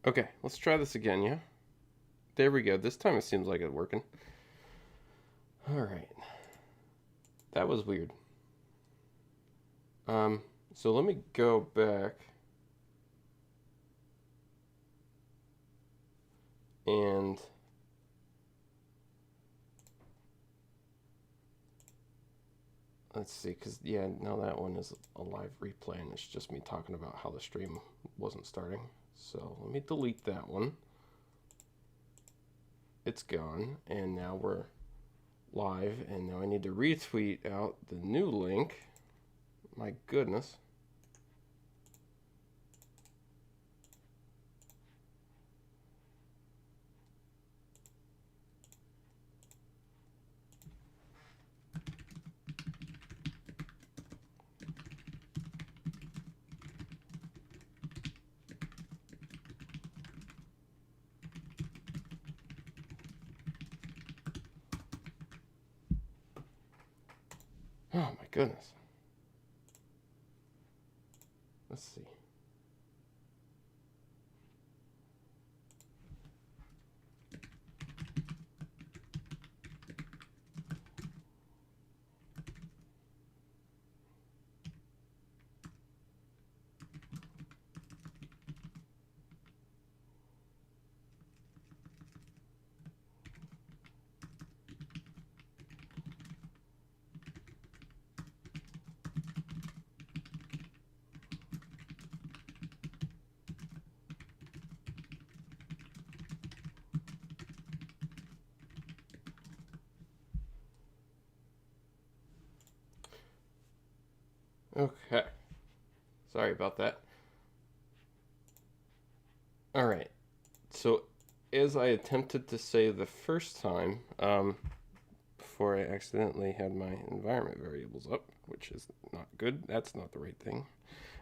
Okay, let's try this again, yeah? There we go. This time it seems like it's working. All right. That was weird. So let me go back and let's see, because yeah, now that one is a live replay and it's just me talking about how the stream wasn't starting. So let me delete that one. It's gone, and now we're live, and now I need to retweet out the new link. My goodness. Oh my goodness. Let's see. Okay. Sorry about that. All right. So, as I attempted to say the first time, before I accidentally had my environment variables up, which is not good. That's not the right thing.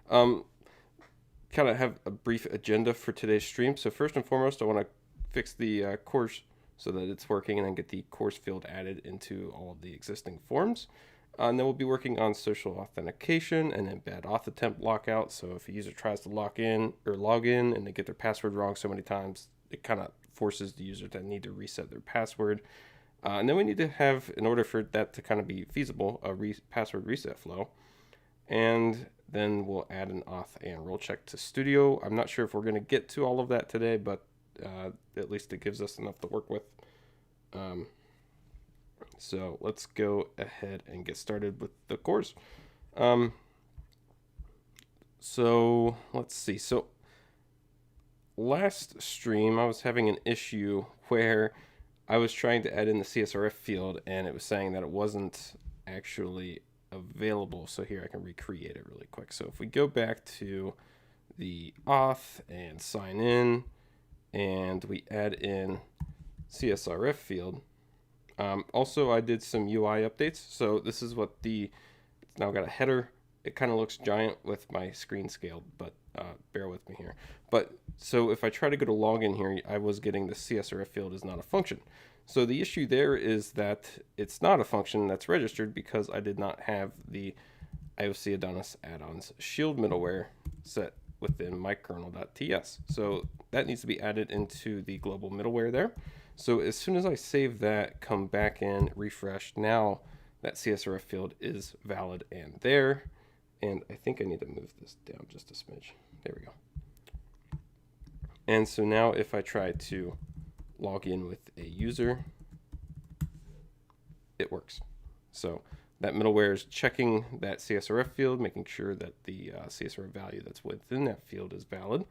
Um, Kind of have a brief agenda for today's stream. So first and foremost, I want to fix the course so that it's working, and then get the course field added into all of the existing forms. And then we'll be working on social authentication and then bad auth attempt lockout. So if a user tries to log in and they get their password wrong so many times, it kind of forces the user to need to reset their password. And then we need to have, in order for that to kind of be feasible, a password reset flow. And then we'll add an auth and role check to Studio. I'm not sure if we're going to get to all of that today, but at least it gives us enough to work with. So let's go ahead and get started with the course. So let's see. So last stream, I was having an issue where I was trying to add in the CSRF field, and it was saying that it wasn't actually available. So here I can recreate it really quick. So if we go back to the auth and sign in, and we add in CSRF field. Also, I did some UI updates. So this is what it's now got a header. It kind of looks giant with my screen scaled, but bear with me here. But so if I try to go to login here, I was getting the CSRF field is not a function. So the issue there is that it's not a function that's registered because I did not have the IOC Adonis add-ons shield middleware set within my kernel.ts. So that needs to be added into the global middleware there. So as soon as I save that, come back in, refresh, now that CSRF field is valid and there. And I think I need to move this down just a smidge. There we go. And so now if I try to log in with a user, it works. So that middleware is checking that CSRF field, making sure that the CSRF value that's within that field is valid.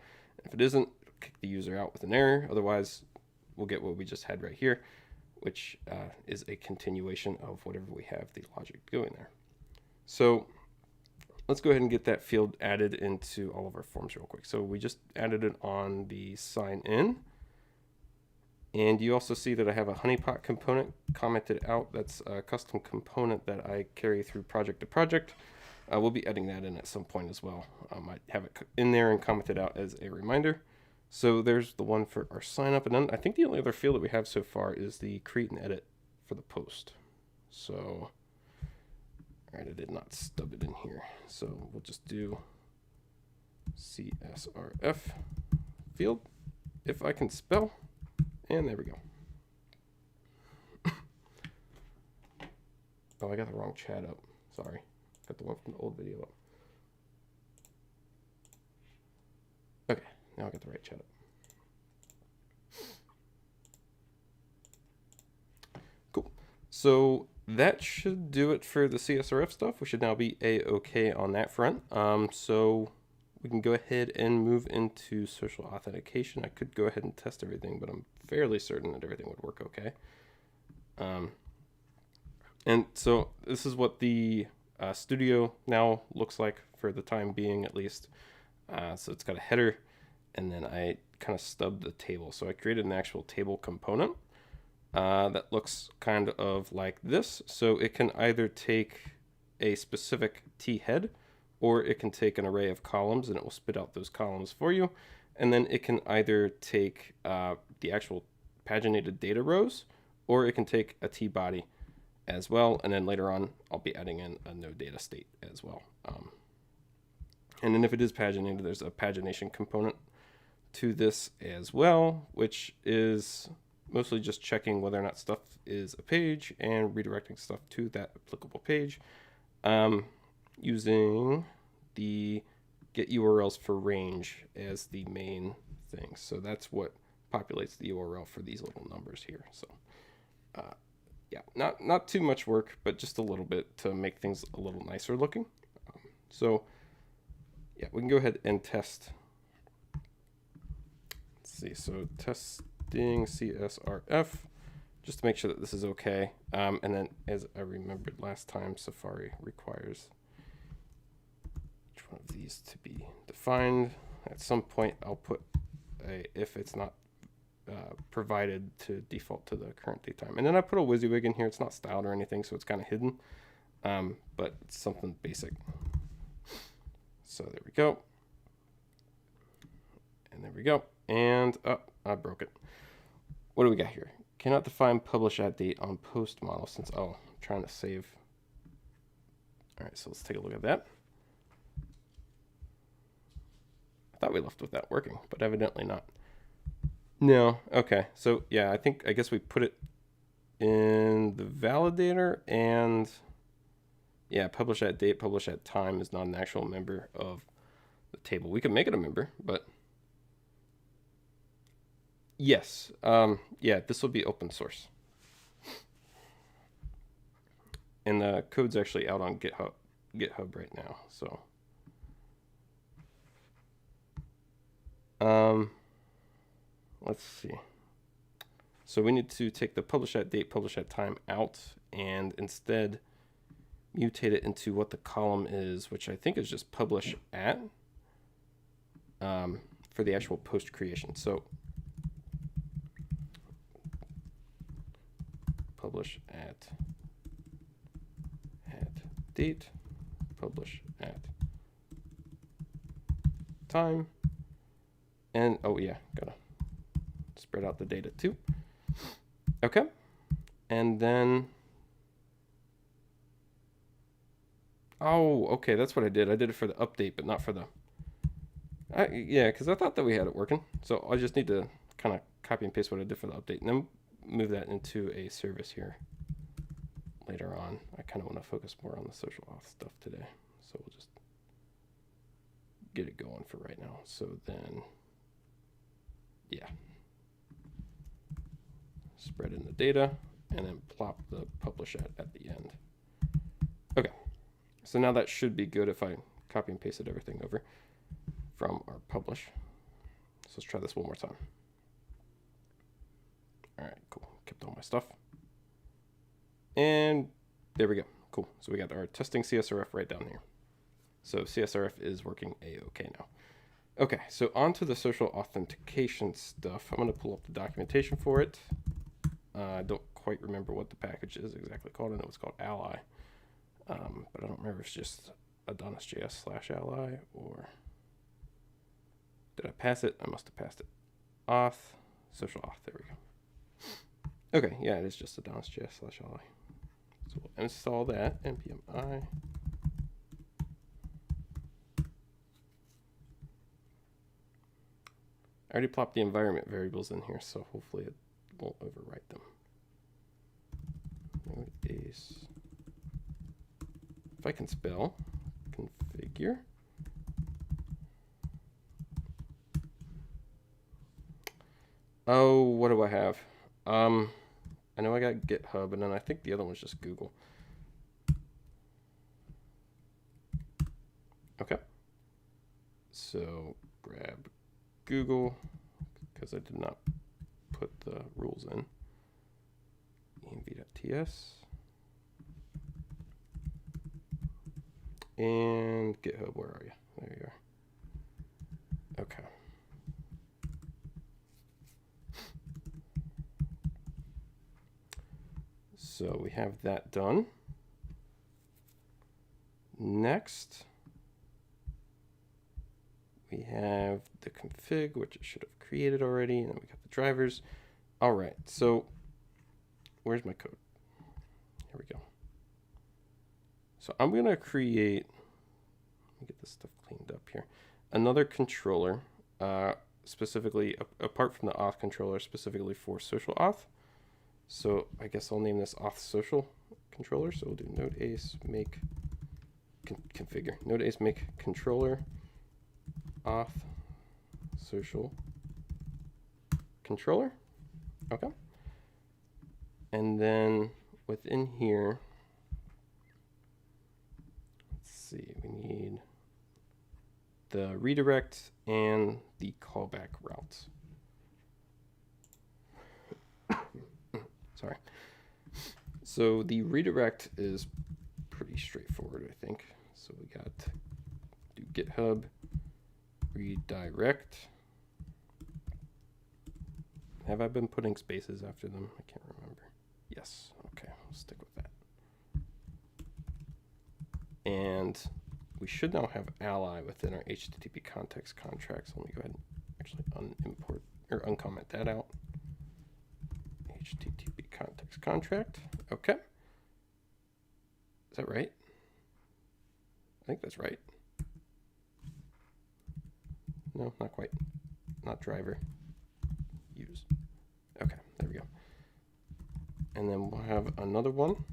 If it isn't, kick the user out with an error. Otherwise, we'll get what we just had right here, which is a continuation of whatever we have the logic doing there. So let's go ahead and get that field added into all of our forms real quick. So we just added it on the sign in. And you also see that I have a honeypot component commented out. That's a custom component that I carry through project to project. We'll be adding that in at some point as well. I have it in there and commented out as a reminder. So there's the one for our sign up. And then I think the only other field that we have so far is the create and edit for the post. So, all right, I did not stub it in here. So we'll just do CSRF field. if I can spell, and there we go. Oh, I got the wrong chat up. Sorry. Got the one from the old video up. Okay, now I got the right chat up. Cool. So that should do it for the CSRF stuff. We should now be A-OK on that front. So we can go ahead and move into social authentication. I could go ahead and test everything, but I'm fairly certain that everything would work okay. And so this is what the studio now looks like for the time being, at least. So it's got a header, and then I kind of stubbed the table. So I created an actual table component that looks kind of like this. So it can either take a specific T head, or it can take an array of columns, and it will spit out those columns for you. And then it can either take the actual paginated data rows, or it can take a T body as well. And then later on, I'll be adding in a no data state as well. And then if it is paginated, there's a pagination component to this as well, which is mostly just checking whether or not stuff is a page and redirecting stuff to that applicable page, using the get URLs for range as the main thing. So that's what populates the URL for these little numbers here. So yeah, not too much work, but just a little bit to make things a little nicer looking. So yeah, we can go ahead and test. Let's see, so testing CSRF, just to make sure that this is okay. And then as I remembered last time, Safari requires each one of these to be defined. At some point, I'll put a if it's not provided to default to the current date time. And then I put a WYSIWYG in here. It's not styled or anything, so it's kind of hidden, but it's something basic. So there we go. And there we go. And I broke it. What do we got here? Cannot define publish at date on post model since, I'm trying to save. All right, so let's take a look at that. I thought we left with that working, but evidently not. No, okay. So yeah, I guess we put it in the validator, and yeah, publish at date, publish at time is not an actual member of the table. We could make it a member, but yes, yeah, this will be open source. And the code's actually out on GitHub right now, so. Let's see. So we need to take the publish at date, publish at time out, and instead mutate it into what the column is, which I think is just publish at, for the actual post creation. So publish at date, publish at time, and oh yeah, gotta spread out the data too. Okay, and then okay, that's what I did. I did it for the update, but not for the yeah, because I thought that we had it working. So I just need to kind of copy and paste what I did for the update, and then move that into a service here later on. I kind of want to focus more on the social auth stuff today, so we'll just get it going for right now. So then yeah, spread in the data, and then plop the publish at the end. Okay, so now that should be good if I copy and pasted everything over from our publish. So let's try this one more time. All right, cool. Kept all my stuff. And there we go. Cool. So we got our testing CSRF right down here. So CSRF is working A-OK now. Okay, so on to the social authentication stuff. I'm going to pull up the documentation for it. I don't quite remember what the package is exactly called. I know it's called Ally, but I don't remember if it's just AdonisJS/Ally, or did I pass it? I must have passed it. Auth, social auth, there we go. Okay, yeah, it is just AdonisJS/Ally. So we'll install that, npm I. I already plopped the environment variables in here, so hopefully it won't overwrite them. Node ace. If I can spell, configure. Oh, what do I have? I know I got GitHub, and then I think the other one's just Google. Okay. So grab Google, because I did not put the rules in. env.ts. And GitHub, where are you? There you are. Okay. So we have that done. Next, we have the config, which it should have created already, and then we got the drivers. All right, so where's my code? Here we go. So I'm going to create, let me get this stuff cleaned up here, another controller, specifically, apart from the auth controller, specifically for social auth. So I guess I'll name this auth social controller. So we'll do node ace make configure. Node ace make controller auth social controller. Okay. And then within here, let's see, we need the redirect and the callback routes. Sorry. So the redirect is pretty straightforward, I think. So we got do GitHub redirect. Have I been putting spaces after them? I can't remember. Yes. Okay, I'll stick with that. And we should now have ally within our HTTP context contract. So let me go ahead and actually unimport or uncomment that out. HTTP context contract. Okay. Is that right? I think that's right. No, not quite. Not driver. Use. Okay, there we go. And then we'll have another one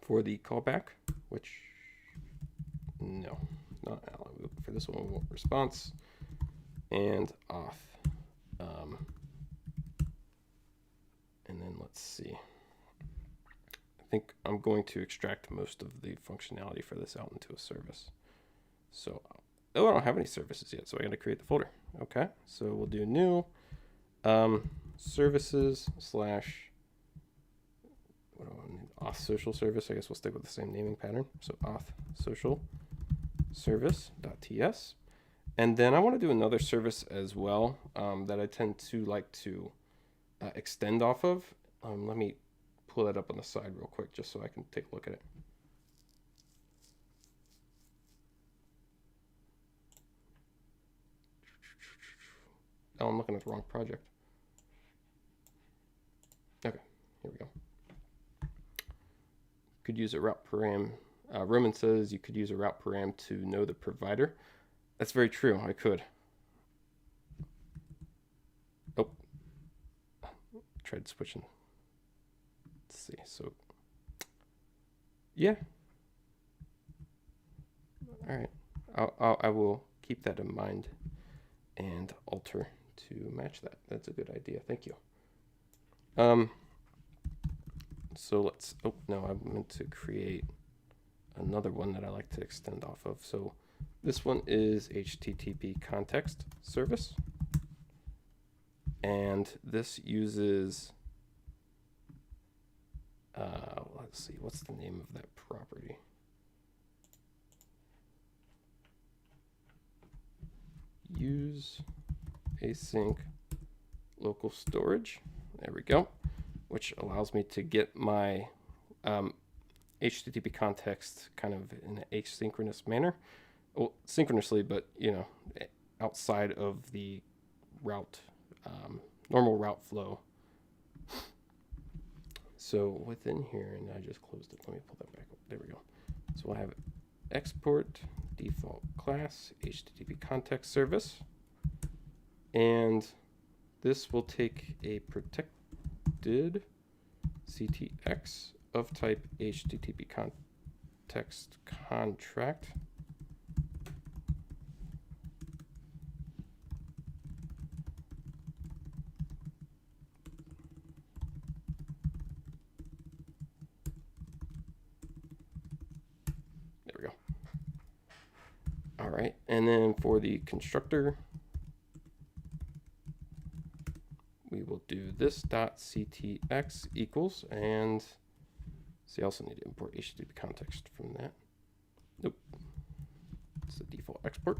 for the callback, which, no, not ally. For this one, we want response and auth. And then let's see. I think I'm going to extract most of the functionality for this out into a service. So, oh, I don't have any services yet, so I got to create the folder. Okay, so we'll do new services slash what do I need? Auth social service. I guess we'll stick with the same naming pattern. So auth social service.ts. And then I want to do another service as well that I tend to like to extend off of. Let me pull that up on the side real quick just so I can take a look at it. Oh, I'm looking at the wrong project. Okay, here we go. Could use a route param. Roman says you could use a route param to know the provider. That's very true. I could. Oh, tried switching. Let's see. So, yeah. All right. I will keep that in mind and alter to match that. That's a good idea. Thank you. So let's. Oh no, I meant to create another one that I like to extend off of. So this one is HTTP context service. And this uses, let's see, what's the name of that property? Use async local storage. There we go. Which allows me to get my HTTP context kind of in an asynchronous manner. Well, synchronously, but you know, outside of the route, normal route flow. So within here, and I just closed it. Let me pull that back up. There we go. So we'll have export default class HTTP context service. And this will take a protected CTX of type HTTP context contract. There we go. All right, and then for the constructor, we will do this dot CTX equals, and see, I also need to import HTTP context from that. Nope. It's the default export.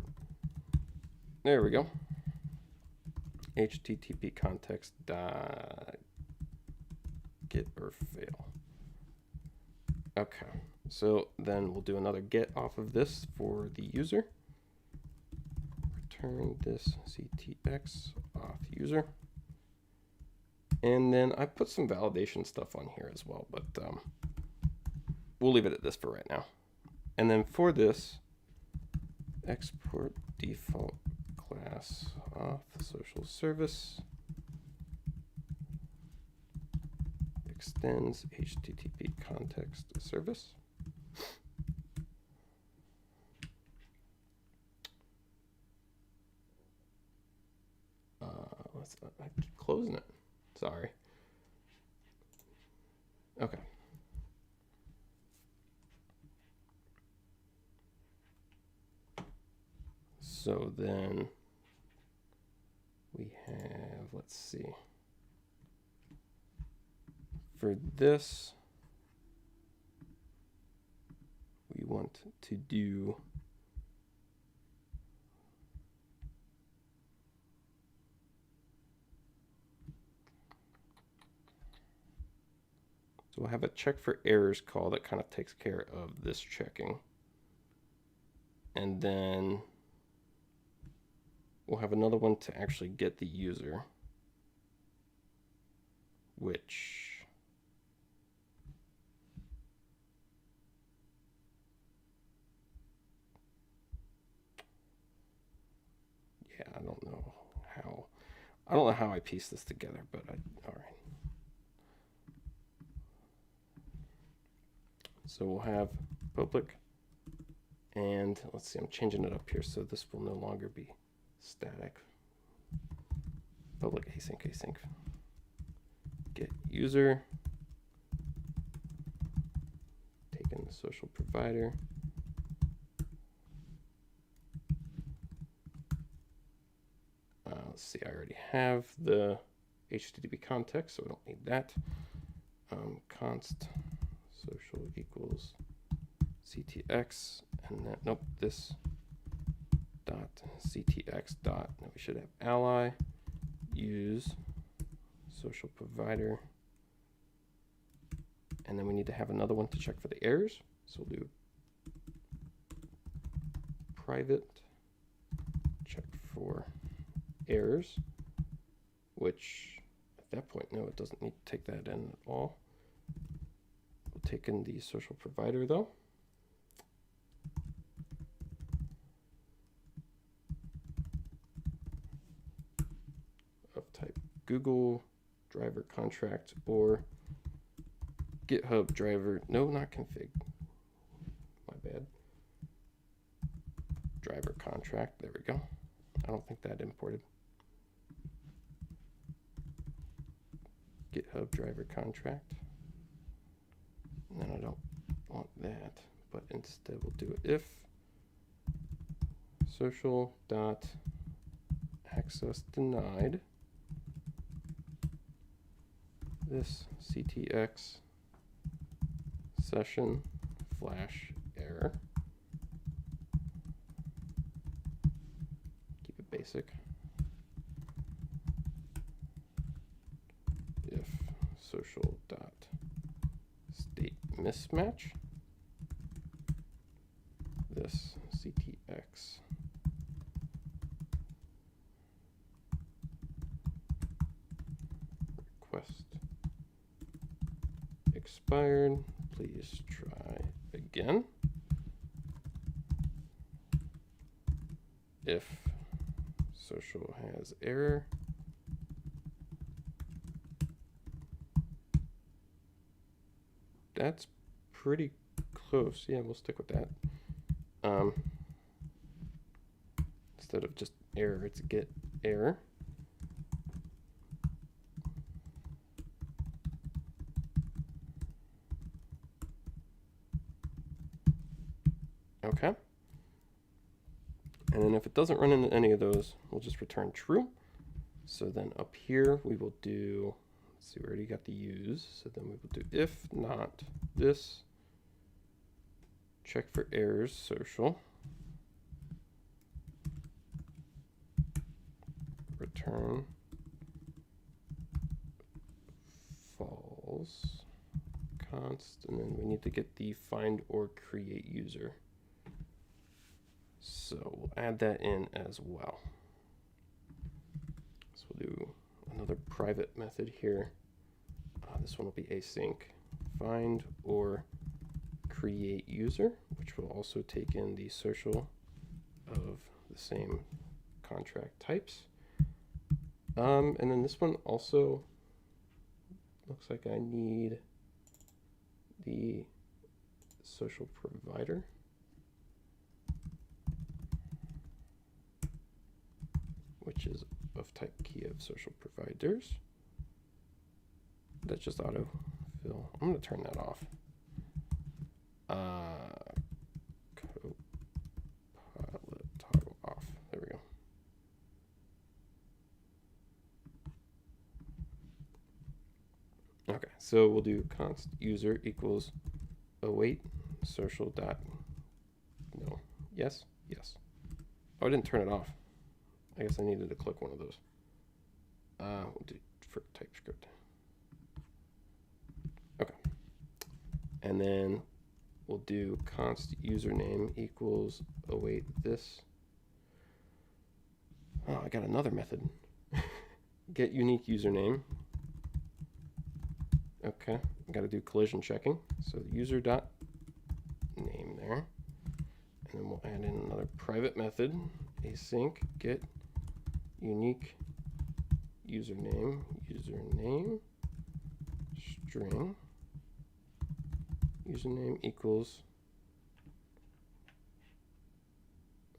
There we go. HTTP context dot get or fail. Okay, so then we'll do another get off of this for the user. Return this CTX auth user. And then I put some validation stuff on here as well, but we'll leave it at this for right now. And then for this, export default class auth social service extends HTTP context service. I keep closing it. Sorry. Okay. So then we have, let's see. For this, we want to do so we'll have a check for errors call that kind of takes care of this checking. And then we'll have another one to actually get the user, which I don't know how I piece this together, but all right. So we'll have public, and let's see, I'm changing it up here so this will no longer be static. Public async get user, taking the social provider. Let's see, I already have the HTTP context, so I don't need that. Const social equals CTX, and then, nope, this dot CTX dot, now we should have ally, use social provider, and then we need to have another one to check for the errors, so we'll do private check for errors, which at that point, no, it doesn't need to take that in at all. We'll take in the social provider though. Of type Google driver contract or GitHub driver, no, not config, my bad. Driver contract, there we go. I don't think that imported. GitHub driver contract. And then I don't want that, but instead we'll do if social dot access denied this CTX session flash error. Keep it basic. If social dot state mismatch this CTX request expired, please try again. If social has error. That's pretty close. Yeah, we'll stick with that. Instead of just error, it's get error. Okay. And then if it doesn't run into any of those, we'll just return true. So then up here, we will do, let's see, we already got the use. So then we will do if not this, check for errors, social, return false, const, and then we need to get the find or create user. So we'll add that in as well. So we'll do another private method here. This one will be async find or create user, which will also take in the social of the same contract types. And then this one also looks like I need the social provider. Which is of type key of social providers. That's just autofill. I'm going to turn that off. Copilot toggle off. There we go. Okay, so we'll do const user equals await social dot. No. Yes. Yes. Oh, I didn't turn it off. I guess I needed to click one of those. We'll do for TypeScript. Okay. And then we'll do const username equals await this. Oh, I got another method. Get unique username. Okay, I got to do collision checking. So user dot name there. And then we'll add in another private method, async get unique username, string, username equals,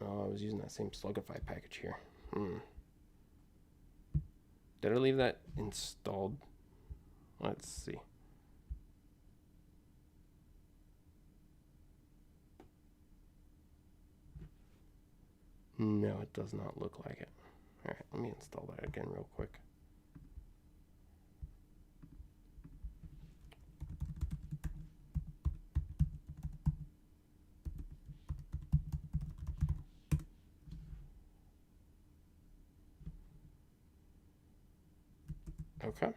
oh, I was using that same Slugify package here. Did I leave that installed? Let's see. No, it does not look like it. All right, let me install that again real quick. Okay.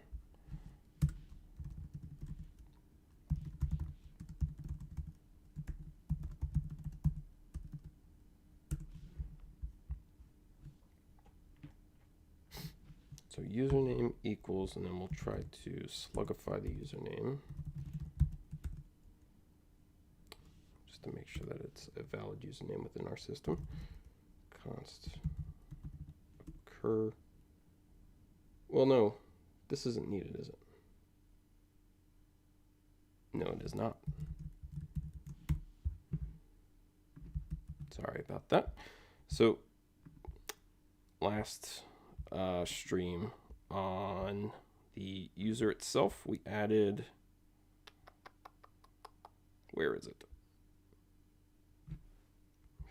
So username equals, and then we'll try to slugify the username just to make sure that it's a valid username within our system. Const occur. Well, no, this isn't needed, is it? No, it is not. Sorry about that. So last stream on the user itself, we added, where is it?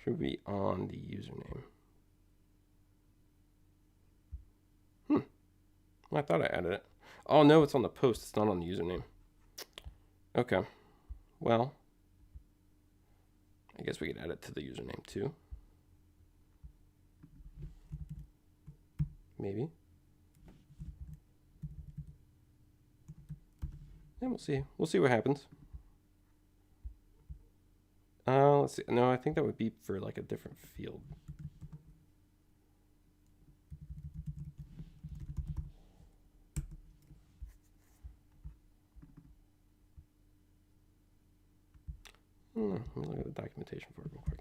Should be on the username. I thought I added it. Oh no, it's on the post, it's not on the username. Okay, well, I guess we could add it to the username too. Maybe. And we'll see. We'll see what happens. Let's see. No, I think that would be for like a different field. Let me look at the documentation for it real quick.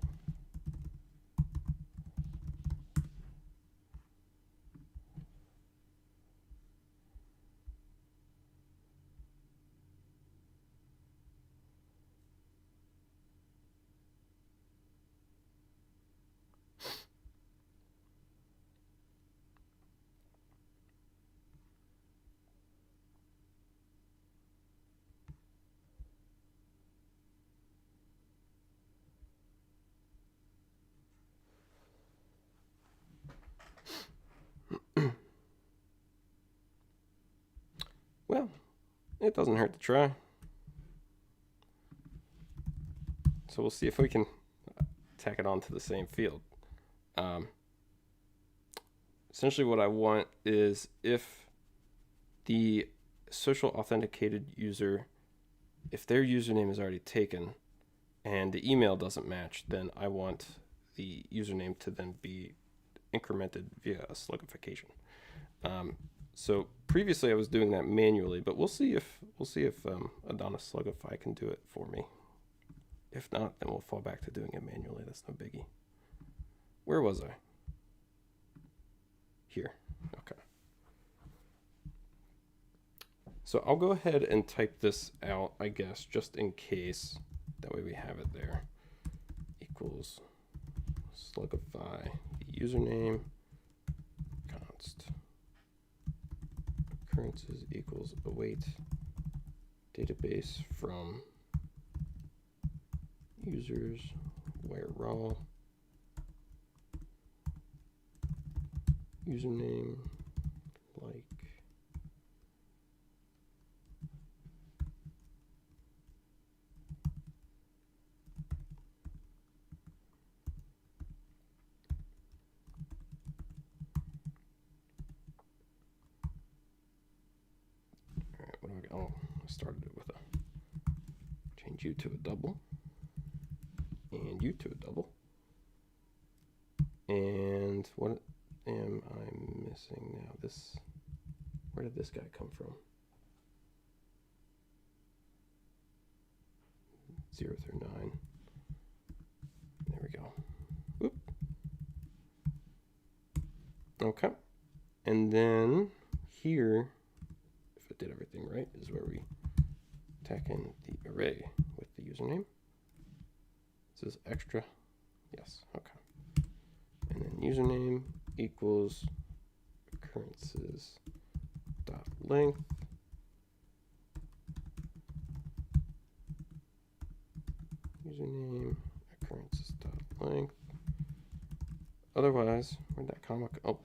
It doesn't hurt to try. So we'll see if we can tack it onto the same field. Essentially what I want is if the social authenticated user, if their username is already taken and the email doesn't match, then I want the username to then be incremented via a slugification. So previously I was doing that manually, but we'll see if Adonis Slugify can do it for me. If not, then we'll fall back to doing it manually. That's no biggie. Where was I? Here. Okay. So I'll go ahead and type this out, I guess, just in case. That way we have it there. Equals slugify the username const occurrences equals await database from users where raw username like oh, I started it with a change you to a double and you to a double. And what am I missing now? This, where did this guy come from? 0 through 9. There we go. Whoop. Okay. And then here, if I did everything right, is where we tack in the array with the username. This is extra. Yes, okay. And then username equals occurrences dot length username occurrences dot length. Otherwise, where'd that comma go?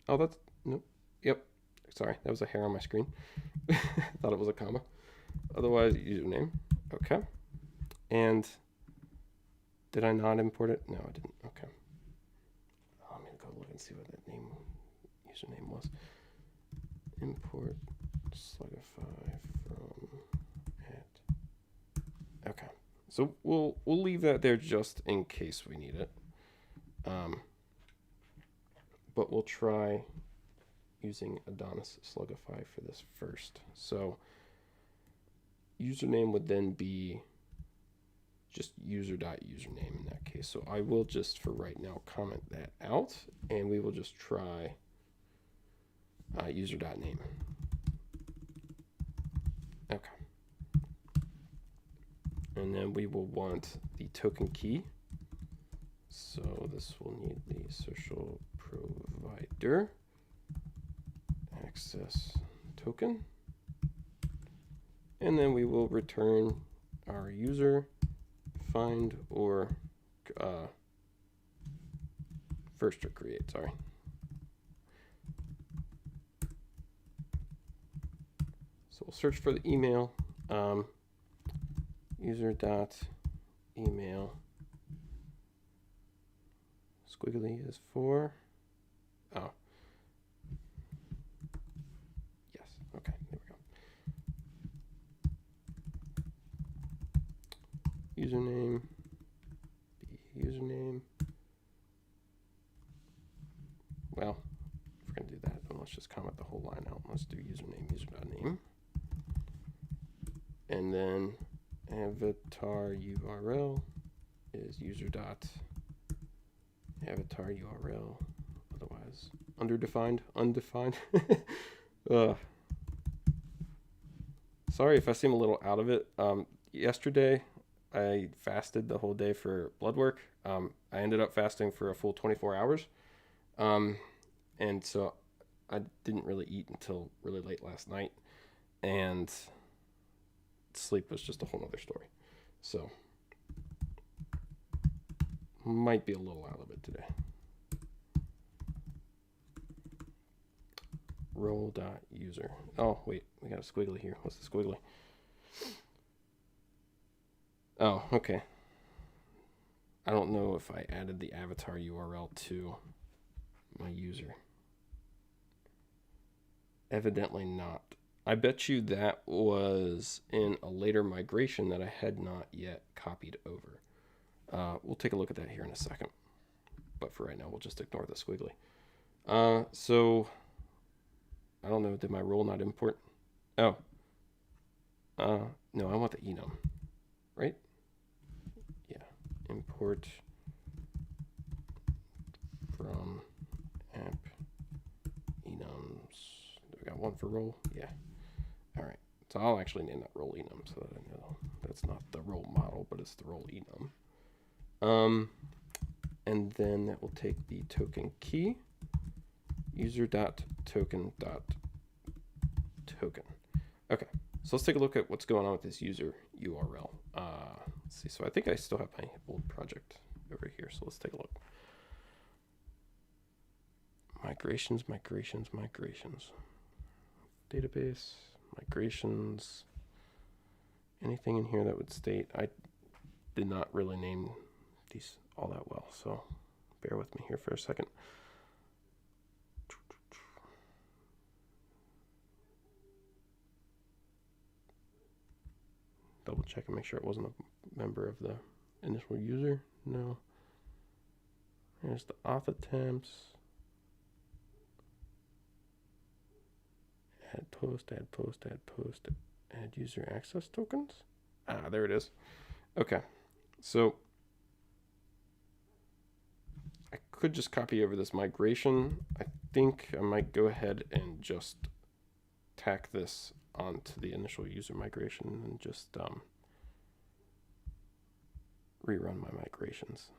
Oh, that's nope. Yep. Sorry, that was a hair on my screen. Thought it was a comma. Otherwise, username. Okay. And did I not import it? No, I didn't. Okay. I'm gonna go look and see what that username was. Import slugify from at. Okay. So we'll leave that there just in case we need it. But we'll try using Adonis Slugify for this first. So username would then be just user.username in that case. So I will just for right now comment that out and we will just try user.name. Okay. And then we will want the token key. So this will need the social provider access token. And then we will return our user find or first or create, sorry. So we'll search for the email, user.email. Squiggly is for, oh. Yes, okay, there we go. Username, username. Well, if we're gonna do that, then let's just comment the whole line out. Let's do username, user.name. And then avatar URL is user.avatar URL, otherwise undefined. Sorry if I seem a little out of it. Yesterday, I fasted the whole day for blood work. I ended up fasting for a full 24 hours. And so I didn't really eat until really late last night. And sleep was just a whole other story. So might be a little out of it today. role.user. Oh, wait, we got a squiggly here. What's the squiggly? Oh, okay. I don't know if I added the avatar URL to my user. Evidently not. I bet you that was in a later migration that I had not yet copied over. We'll take a look at that here in a second. But for right now, we'll just ignore the squiggly. So, I don't know, did my role not import? Oh. No, I want the enum, right? Yeah, import from app enums. Do we got one for role? Yeah. All right. So I'll actually name that role enum so that I know that's not the role model, but it's the role enum. And then that will take the token key, user.token.token. Okay, so let's take a look at what's going on with this user URL. Let's see, so I think I still have my old project over here, so let's take a look. Migrations. Database, migrations. Anything in here that would state, I did not really name these all that well, so bear with me here for a second. Double check and make sure it wasn't a member of the initial user. No. There's the auth attempts. Add post, add user access tokens. Ah, there it is. Okay, so I could just copy over this migration. I think I might go ahead and just tack this onto the initial user migration and just rerun my migrations.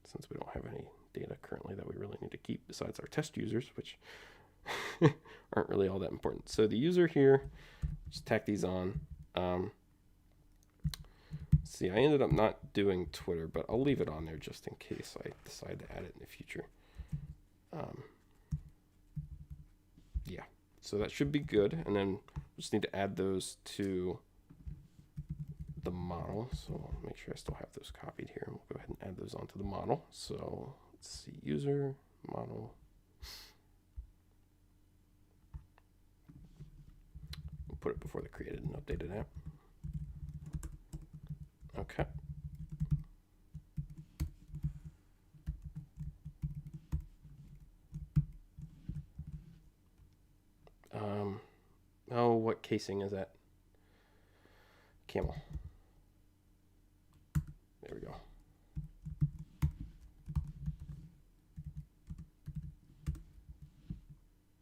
Since we don't have any data currently that we really need to keep besides our test users, which aren't really all that important. So the user here, just tack these on. See, I ended up not doing Twitter, but I'll leave it on there just in case I decide to add it in the future. Yeah, so that should be good. And then we just need to add those to the model. So I'll make sure I still have those copied here. And we'll go ahead and add those onto the model. So let's see, user, model. We'll put it before the created and updated app. Okay. Oh, what casing is that? Camel. There we go.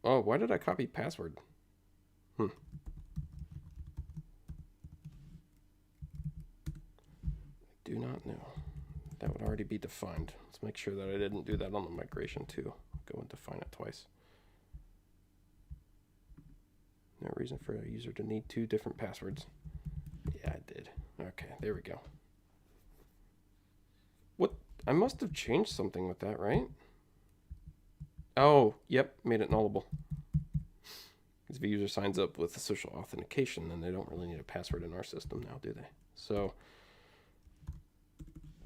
Oh, why did I copy password? Do not know. That would already be defined. Let's make sure that I didn't do that on the migration too. Go and define it twice. No reason for a user to need 2 different passwords. Yeah, I did. Okay, there we go. What? I must have changed something with that, right? Oh, yep, made it nullable. Because if a user signs up with a social authentication, then they don't really need a password in our system now, do they? So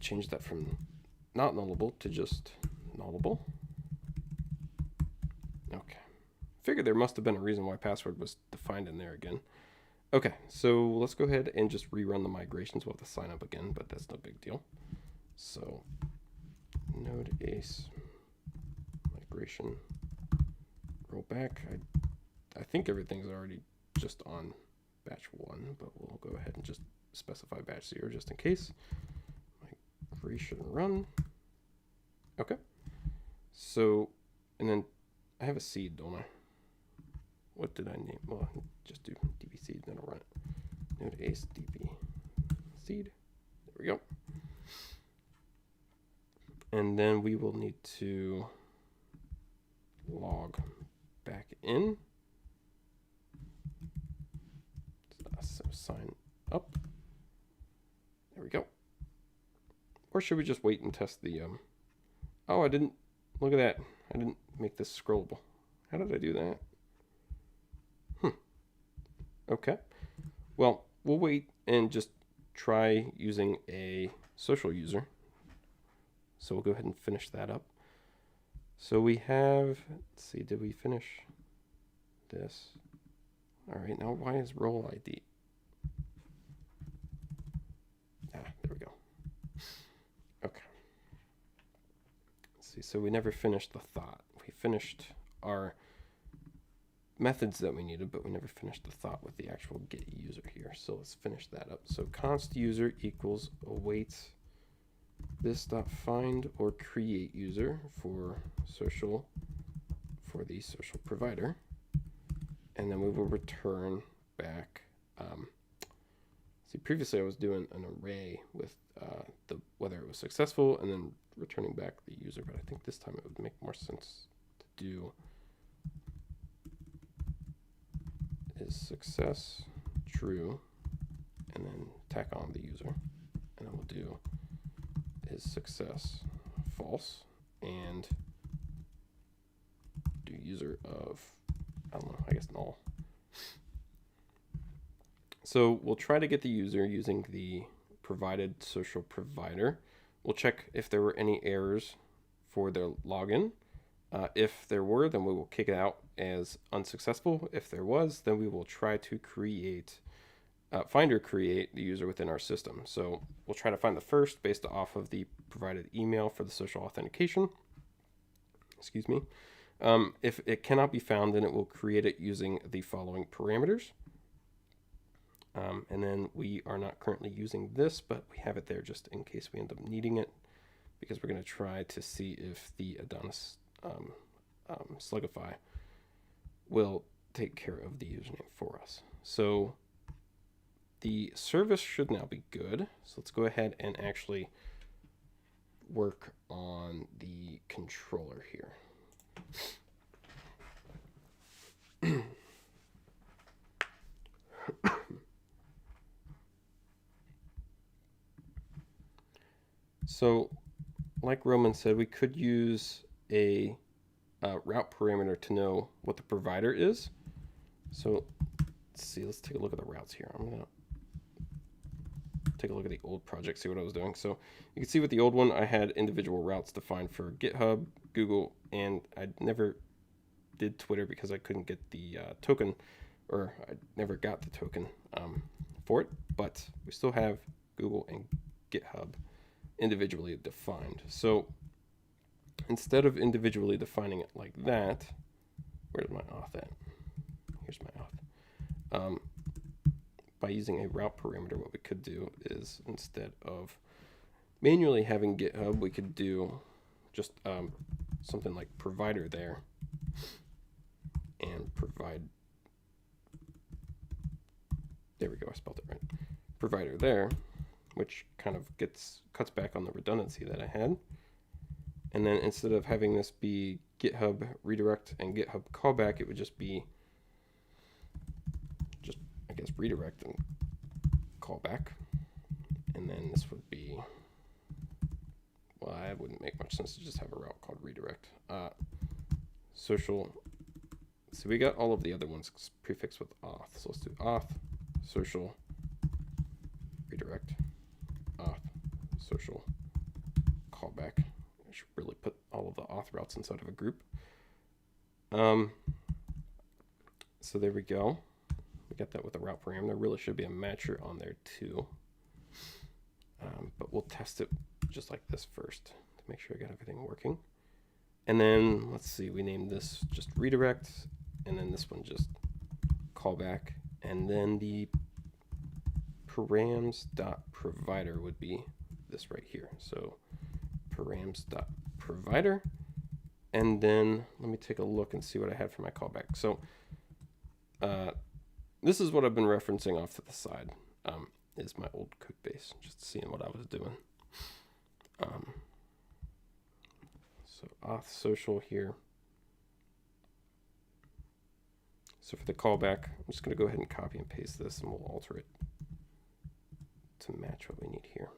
change that from not nullable to just nullable. Okay. Figured there must have been a reason why password was defined in there again. Okay, so let's go ahead and just rerun the migrations. We'll have to sign up again, but that's no big deal. So node ace migration rollback. I think everything's already just on batch 1, but we'll go ahead and just specify batch 0 just in case. Migration run. Okay. So, and then I have a seed, don't I? What did I name? Well, just do db seed, then I'll run it. Node ace db seed. There we go. And then we will need to log back in. So sign up. There we go. Or should we just wait and test the, oh, I didn't, look at that. I didn't make this scrollable. How did I do that? Okay. Well, we'll wait and just try using a social user. So we'll go ahead and finish that up. So we have, let's see, did we finish this? All right, now why is role ID? Ah, there we go. Okay. Let's see, so we never finished the thought. We finished our methods that we needed, but we never finished the thought with the actual get user here. So let's finish that up. So const user equals awaits this dot find or create user for social, for the social provider, and then we will return back. See, previously I was doing an array with the whether it was successful and then returning back the user, but I think this time it would make more sense to do is success true and then tack on the user, and then we'll do is success false and do user of, I don't know, I guess null. So we'll try to get the user using the provided social provider. We'll check if there were any errors for their login. If there were, then we will kick it out as unsuccessful. If there was, then we will try to create, find or create the user within our system. So we'll try to find the first based off of the provided email for the social authentication. Excuse me. If it cannot be found, then it will create it using the following parameters. And then we are not currently using this, but we have it there just in case we end up needing it, because we're going to try to see if the Adonis Slugify will take care of the username for us. So the service should now be good. So let's go ahead and actually work on the controller here. So like Roman said, we could use a route parameter to know what the provider is. So let's see, let's take a look at the routes here. I'm gonna take a look at the old project, see what I was doing. So you can see with the old one, I had individual routes defined for GitHub, Google, and I never did Twitter because I couldn't get the token, or I never got the token for it, but we still have Google and GitHub individually defined. So instead of individually defining it like that, where's my auth at? Here's my auth. By using a route parameter, what we could do is, instead of manually having GitHub, we could do just something like provider there, and provide, there we go, I spelled it right, provider there, which kind of cuts back on the redundancy that I had. And then instead of having this be GitHub redirect and GitHub callback, it would just be I guess redirect and callback. And then this would be, well, it wouldn't make much sense to just have a route called redirect. Social, so we got all of the other ones prefixed with auth. So let's do auth, social, redirect, auth, social, callback. I should really put all of the auth routes inside of a group. So there we go. We got that with the route parameter. There really should be a matcher on there too. But we'll test it just like this first to make sure I got everything working. And then let's see, we named this just redirect, and then this one just callback, and then the params.provider would be this right here. So params.provider, and then let me take a look and see what I had for my callback. So this is what I've been referencing off to the side, is my old code base, just seeing what I was doing. So auth social here. So for the callback, I'm just going to go ahead and copy and paste this, and we'll alter it to match what we need here.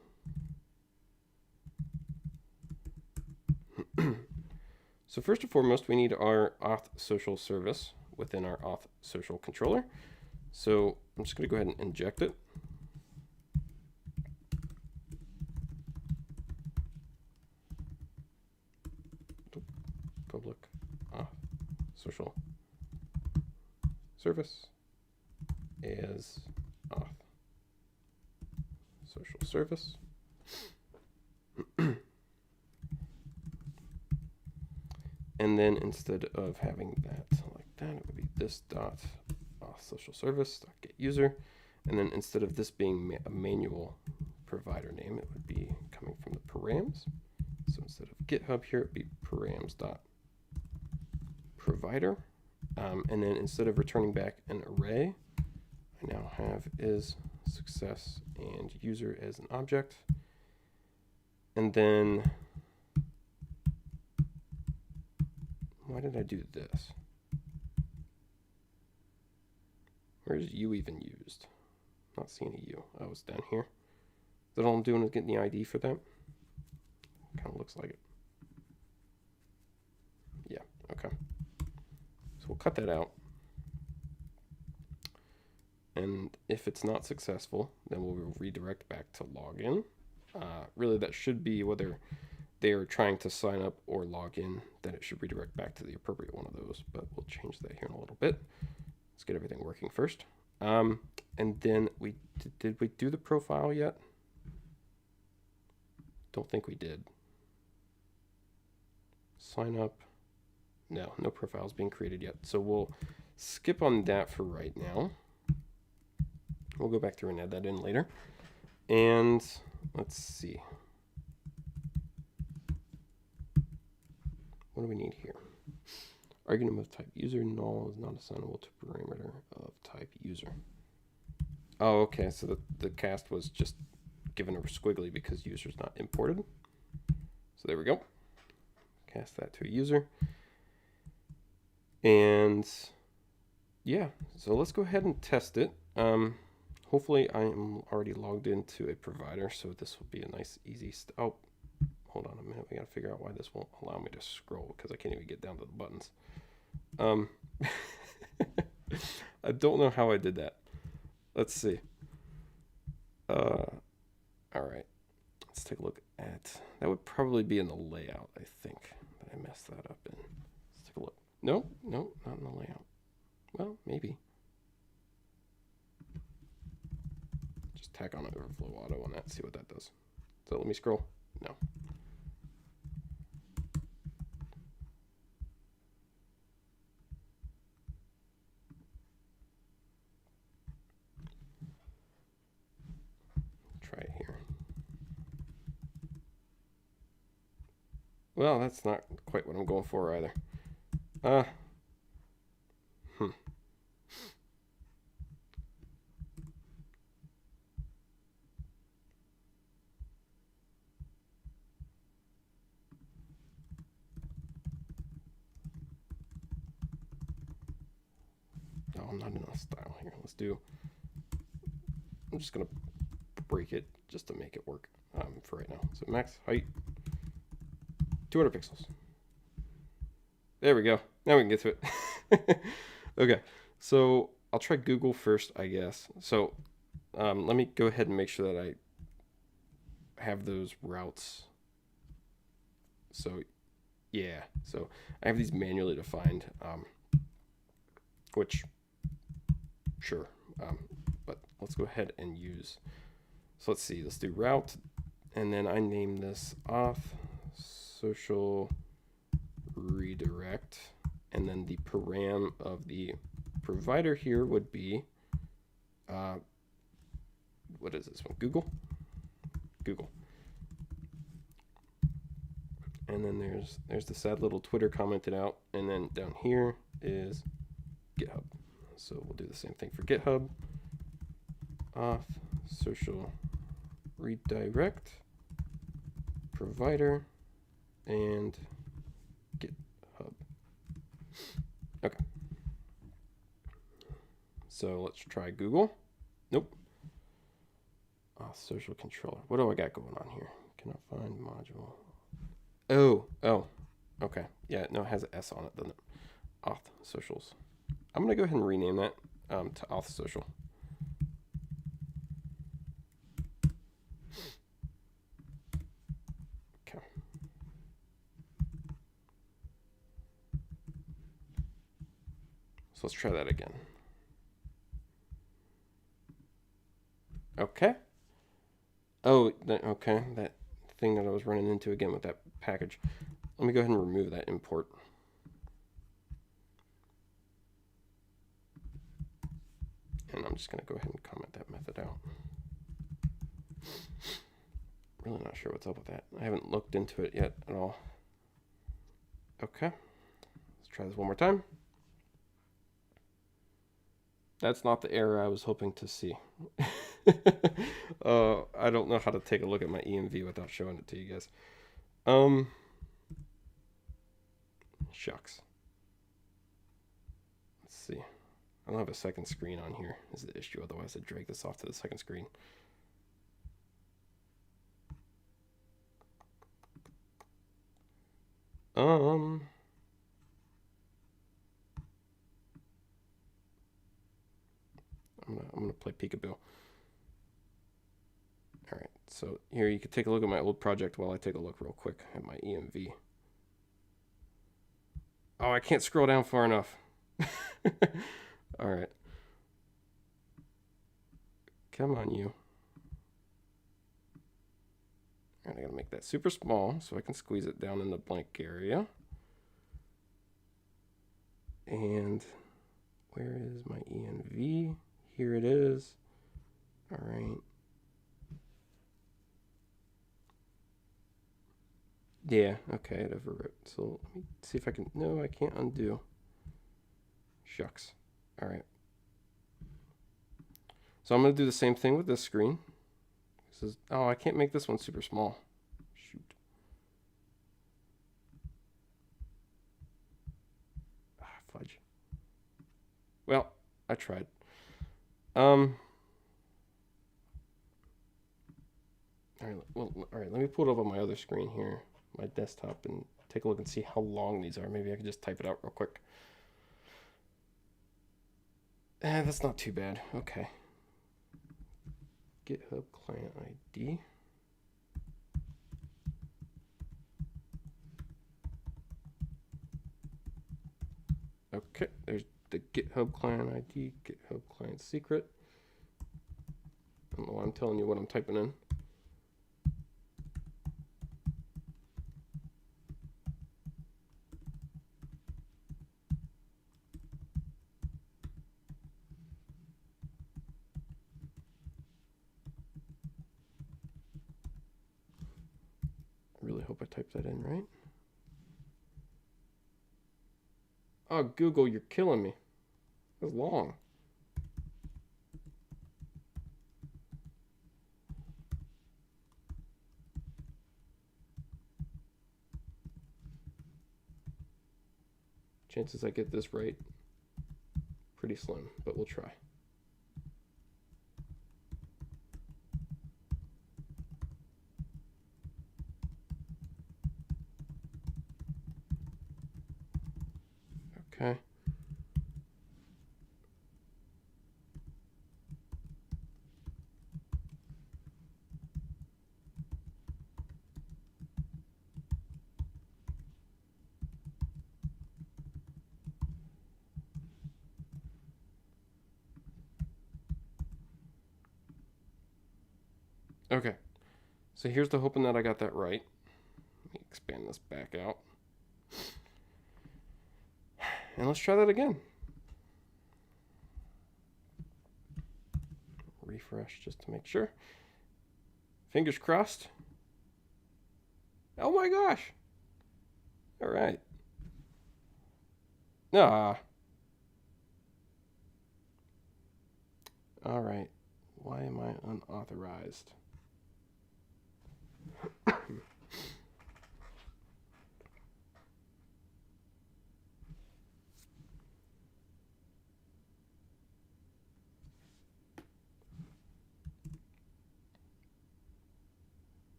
So first and foremost, we need our auth social service within our auth social controller. So I'm just going to go ahead and inject it. Public auth social service as auth social service. And then instead of having that like that, it would be this dot auth social service dot get user. And then instead of this being a manual provider name, it would be coming from the params. So instead of GitHub here, it would be params dot provider. And then instead of returning back an array, I now have is success and user as an object. And then why did I do this? Where is U even used? Not seeing a U. Oh, it's down here. Is that all I'm doing is getting the ID for that? Kind of looks like it. Yeah, okay. So we'll cut that out. And if it's not successful, then we'll redirect back to login. Really, that should be whether they are trying to sign up or log in, then it should redirect back to the appropriate one of those, but we'll change that here in a little bit. Let's get everything working first. And then did we do the profile yet? Don't think we did. Sign up. No profiles being created yet. So we'll skip on that for right now. We'll go back through and add that in later. And let's see. What do we need here? Argument of type user null is not assignable to parameter of type user. Oh, okay. So the cast was just given a squiggly because user is not imported. So there we go. Cast that to a user. And yeah, so let's go ahead and test it. Hopefully I am already logged into a provider, so this will be a nice, easy, oh, hold on a minute. We got to figure out why this won't allow me to scroll because I can't even get down to the buttons. I don't know how I did that. Let's see. All right. Let's take a look at, that would probably be in the layout, I think, that I messed that up in. Let's take a look. No, not in the layout. Well, maybe. Just tack on an overflow auto on that, see what that does. So let me scroll. No. Try it here. Well, that's not quite what I'm going for either. No, I'm not in a style here. Let's do, I'm just going to break it just to make it work for right now. So max height, 200 pixels. There we go. Now we can get to it. Okay, so I'll try Google first, I guess. So let me go ahead and make sure that I have those routes. So yeah, so I have these manually defined, which sure, but let's go ahead and use, so let's see, let's do route, and then I name this auth social redirect, and then the param of the provider here would be, what is this one? Google. And then there's the sad little Twitter commented out, and then down here is GitHub. So we'll do the same thing for GitHub. Auth social redirect provider and GitHub. Okay. So let's try Google. Nope. Social controller. What do I got going on here? Cannot find module. Oh, okay. Okay. Yeah, no, it has an S on it, doesn't it? Auth socials. I'm going to go ahead and rename that to auth social. Okay. So let's try that again. Okay. Oh, okay. That thing that I was running into again with that package. Let me go ahead and remove that import. And I'm just going to go ahead and comment that method out. Really not sure what's up with that. I haven't looked into it yet at all. Okay. Let's try this one more time. That's not the error I was hoping to see. I don't know how to take a look at my EMV without showing it to you guys. Shucks. Let's see. I don't have a second screen on here is the issue. Otherwise, I'd drag this off to the second screen. I'm gonna play peekaboo. All right, so here you can take a look at my old project while I take a look real quick at my EMV. Oh, I can't scroll down far enough. All right. Come on, you. All right, I gotta make that super small so I can squeeze it down in the blank area. And where is my ENV? Here it is. All right. Yeah, okay, it overwrote. So let me see if I can, no, I can't undo. Shucks. All right. So I'm gonna do the same thing with this screen. This is, oh, I can't make this one super small. Shoot. Ah, fudge. Well, I tried. All right, well, all right, let me pull it up on my other screen here, my desktop, and take a look and see how long these are. Maybe I can just type it out real quick. That's not too bad. Okay. GitHub client ID. Okay, there's the GitHub client ID, GitHub client secret. I don't know why I'm telling you what I'm typing in. I really hope I typed that in right. Oh, Google, you're killing me. That's long. Chances I get this right, pretty slim, but we'll try. Okay. Okay. So here's the hoping that I got that right. Let me expand this back out. And let's try that again. Refresh just to make sure. Fingers crossed. Oh my gosh. All right. Ah. All right. Why am I unauthorized?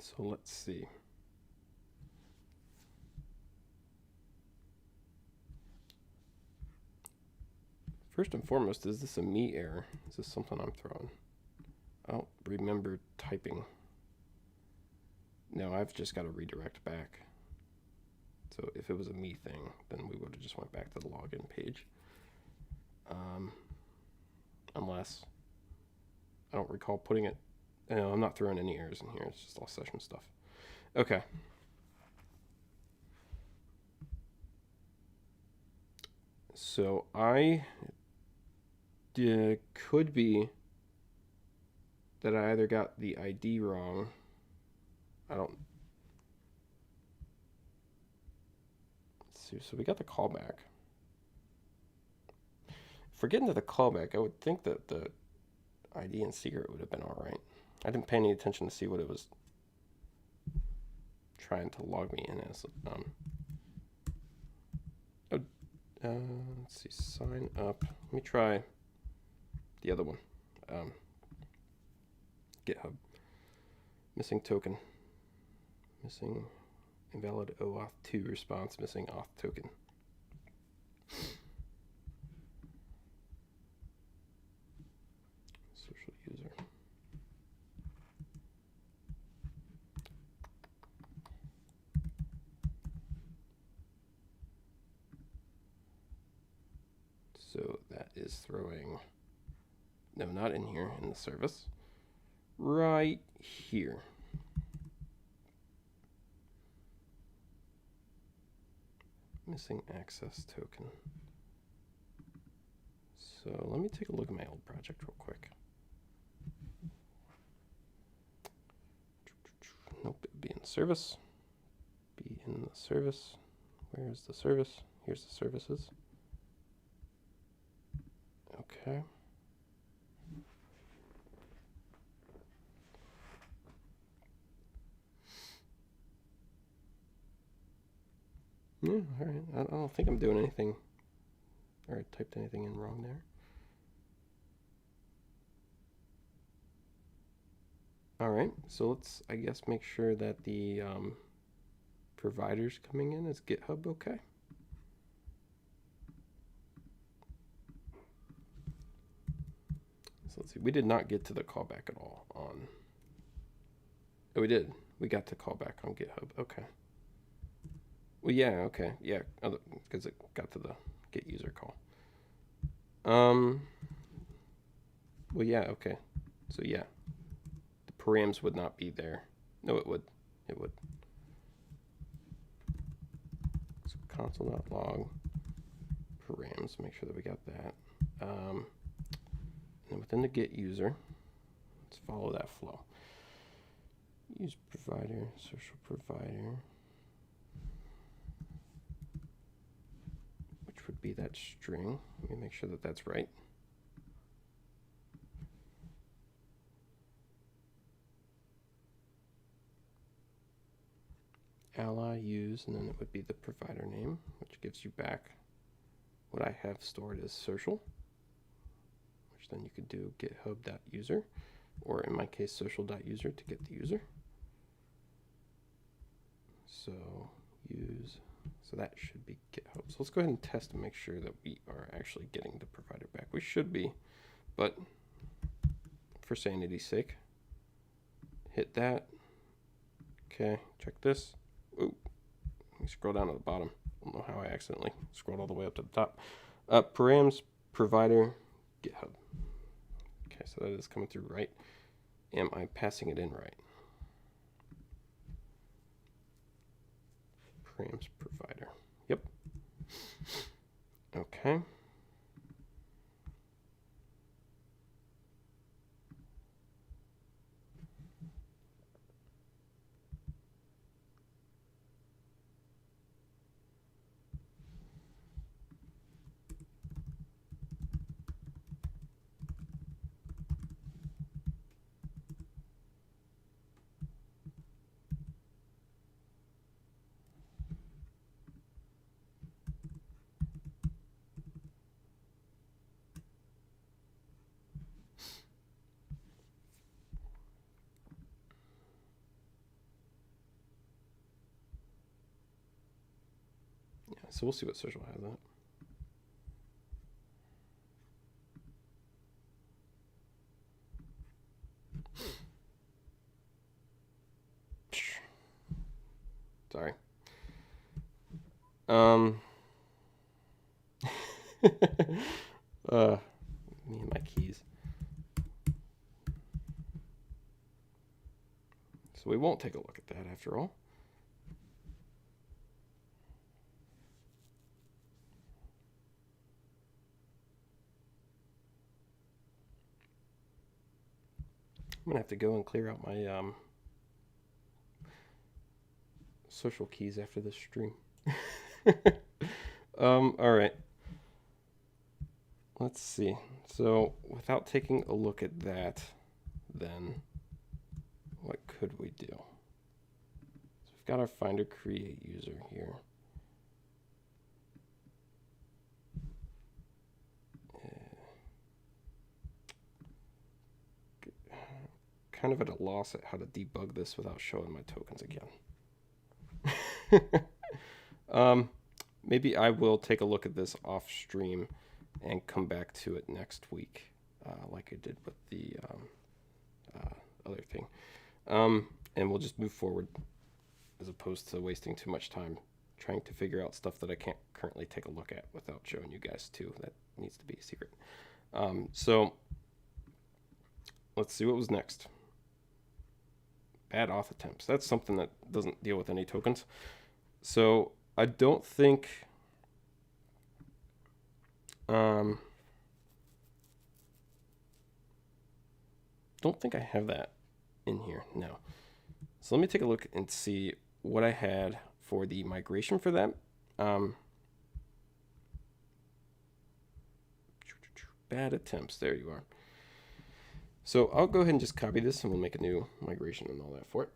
So let's see. First and foremost, is this a me error? Is this something I'm throwing? I don't remember typing. No, I've just got to redirect back. So if it was a me thing, then we would have just went back to the login page. Unless I don't recall putting it. No, I'm not throwing any errors in here. It's just all session stuff. Okay. So could be that I either got the ID wrong. Let's see. So we got the callback. If we're getting to the callback, I would think that the ID and secret would have been all right. I didn't pay any attention to see what it was trying to log me in as. Let's see, sign up. Let me try the other one. GitHub. Missing token. Missing invalid OAuth 2 response. Missing auth token. Social user. So that is throwing, no, not in here, in the service. Right here. Missing access token. So let me take a look at my old project real quick. Nope, it would be in service. Be in the service. Where's the service? Here's the services. Okay. Yeah, all right. I don't think I'm doing anything, or I typed anything in wrong there. All right, so let's, I guess, make sure that the providers coming in is GitHub okay. So let's see, we did not get to the callback at all on, oh, we did. We got to callback on GitHub, okay. Well, yeah, okay, yeah, because it got to the get user call. Well, yeah, okay. So yeah, the params would not be there. No, it would. It would. So console.log params. Make sure that we got that. And then within the get user, let's follow that flow. Use provider, social provider. Would be that string. Let me make sure that that's right. Ally use, and then it would be the provider name, which gives you back what I have stored as social, which then you could do github.user, or in my case, social.user to get the user. So use. So that should be GitHub. So let's go ahead and test and make sure that we are actually getting the provider back. We should be, but for sanity's sake, hit that. Okay, check this. Ooh, let me scroll down to the bottom. I don't know how I accidentally scrolled all the way up to the top. Params, provider, GitHub. Okay, so that is coming through right. Am I passing it in right? Params provider. Yep. Okay. So we'll see what social has on it. Sorry. Me and my keys. So we won't take a look at that after all. I'm gonna have to go and clear out my social keys after this stream. All right. Let's see. So without taking a look at that, then what could we do? So we've got our finder create user here. Kind of at a loss at how to debug this without showing my tokens again. Maybe I will take a look at this off stream and come back to it next week, like I did with the other thing. And we'll just move forward as opposed to wasting too much time trying to figure out stuff that I can't currently take a look at without showing you guys too. That needs to be a secret. So let's see what was next. Bad auth attempts. That's something that doesn't deal with any tokens. So I don't think I have that in here. No. So let me take a look and see what I had for the migration for that. Bad attempts. There you are. So I'll go ahead and just copy this and we'll make a new migration and all that for it.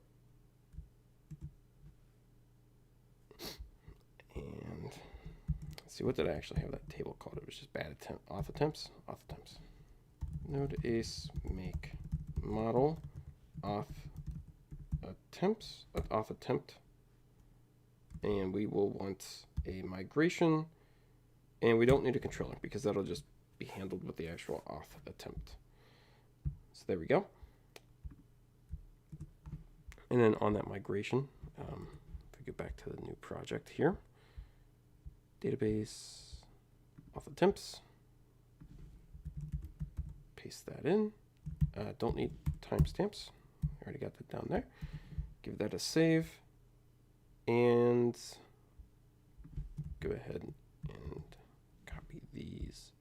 And let's see, what did I actually have that table called? It was just bad attempt, auth attempts. Node ACE make model auth attempt. And we will want a migration. And we don't need a controller because that'll just be handled with the actual auth attempt. So there we go. And then on that migration, if we go back to the new project here, database auth attempts, paste that in. Don't need timestamps. I already got that down there. Give that a save and go ahead and copy these.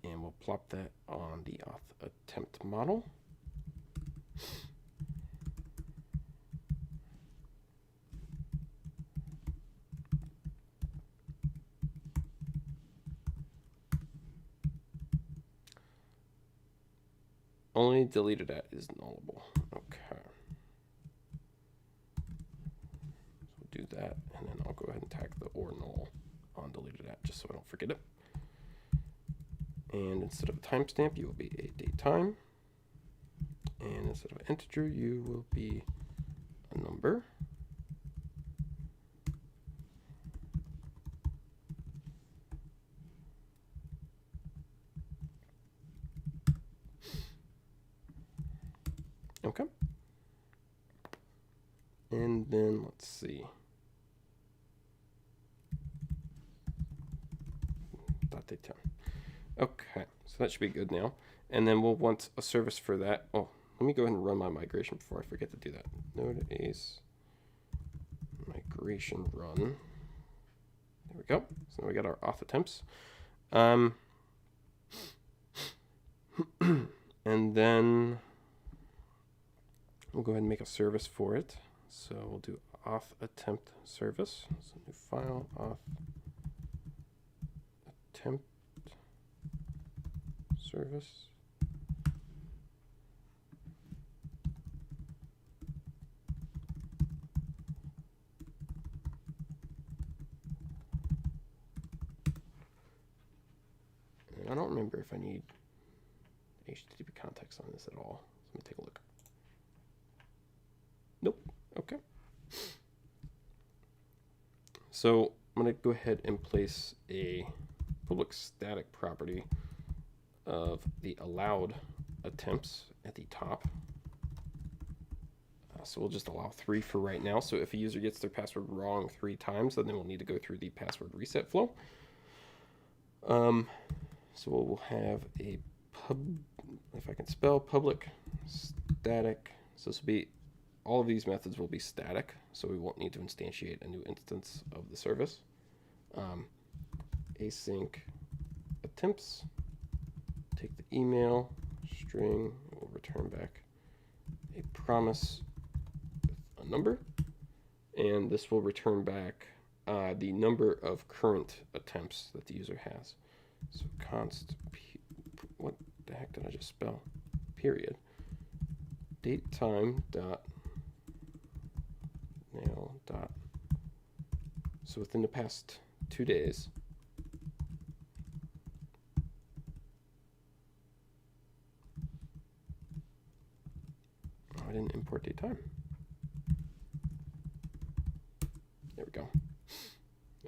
And we'll plop that on the auth attempt model. Only deleted at is nullable. Okay. So we'll do that, and then I'll go ahead and tag the or null on deleted at just so I don't forget it. And instead of a timestamp, you will be a date time. And instead of an integer, you will be a number. Okay. And then let's see. .date time. Okay, so that should be good now. And then we'll want a service for that. Oh, let me go ahead and run my migration before I forget to do that. Node ACE migration run. There we go. So now we got our auth attempts. And then we'll go ahead and make a service for it. So we'll do auth attempt service. So new file auth attempt service. And I don't remember if I need HTTP context on this at all. Let me take a look. Nope. Okay. So I'm going to go ahead and place a public static property of the allowed attempts at the top. So we'll just allow 3 for right now. So if a user gets their password wrong 3 times, then they will need to go through the password reset flow. So we'll have a if I can spell, public static. So this will be, all of these methods will be static, so we won't need to instantiate a new instance of the service. Async attempts, take the email string, we'll return back a promise with a number, and this will return back the number of current attempts that the user has. So const, what the heck did I just spell? Period. Date time dot nail dot. So within the past 2 days, I didn't import date time. There we go.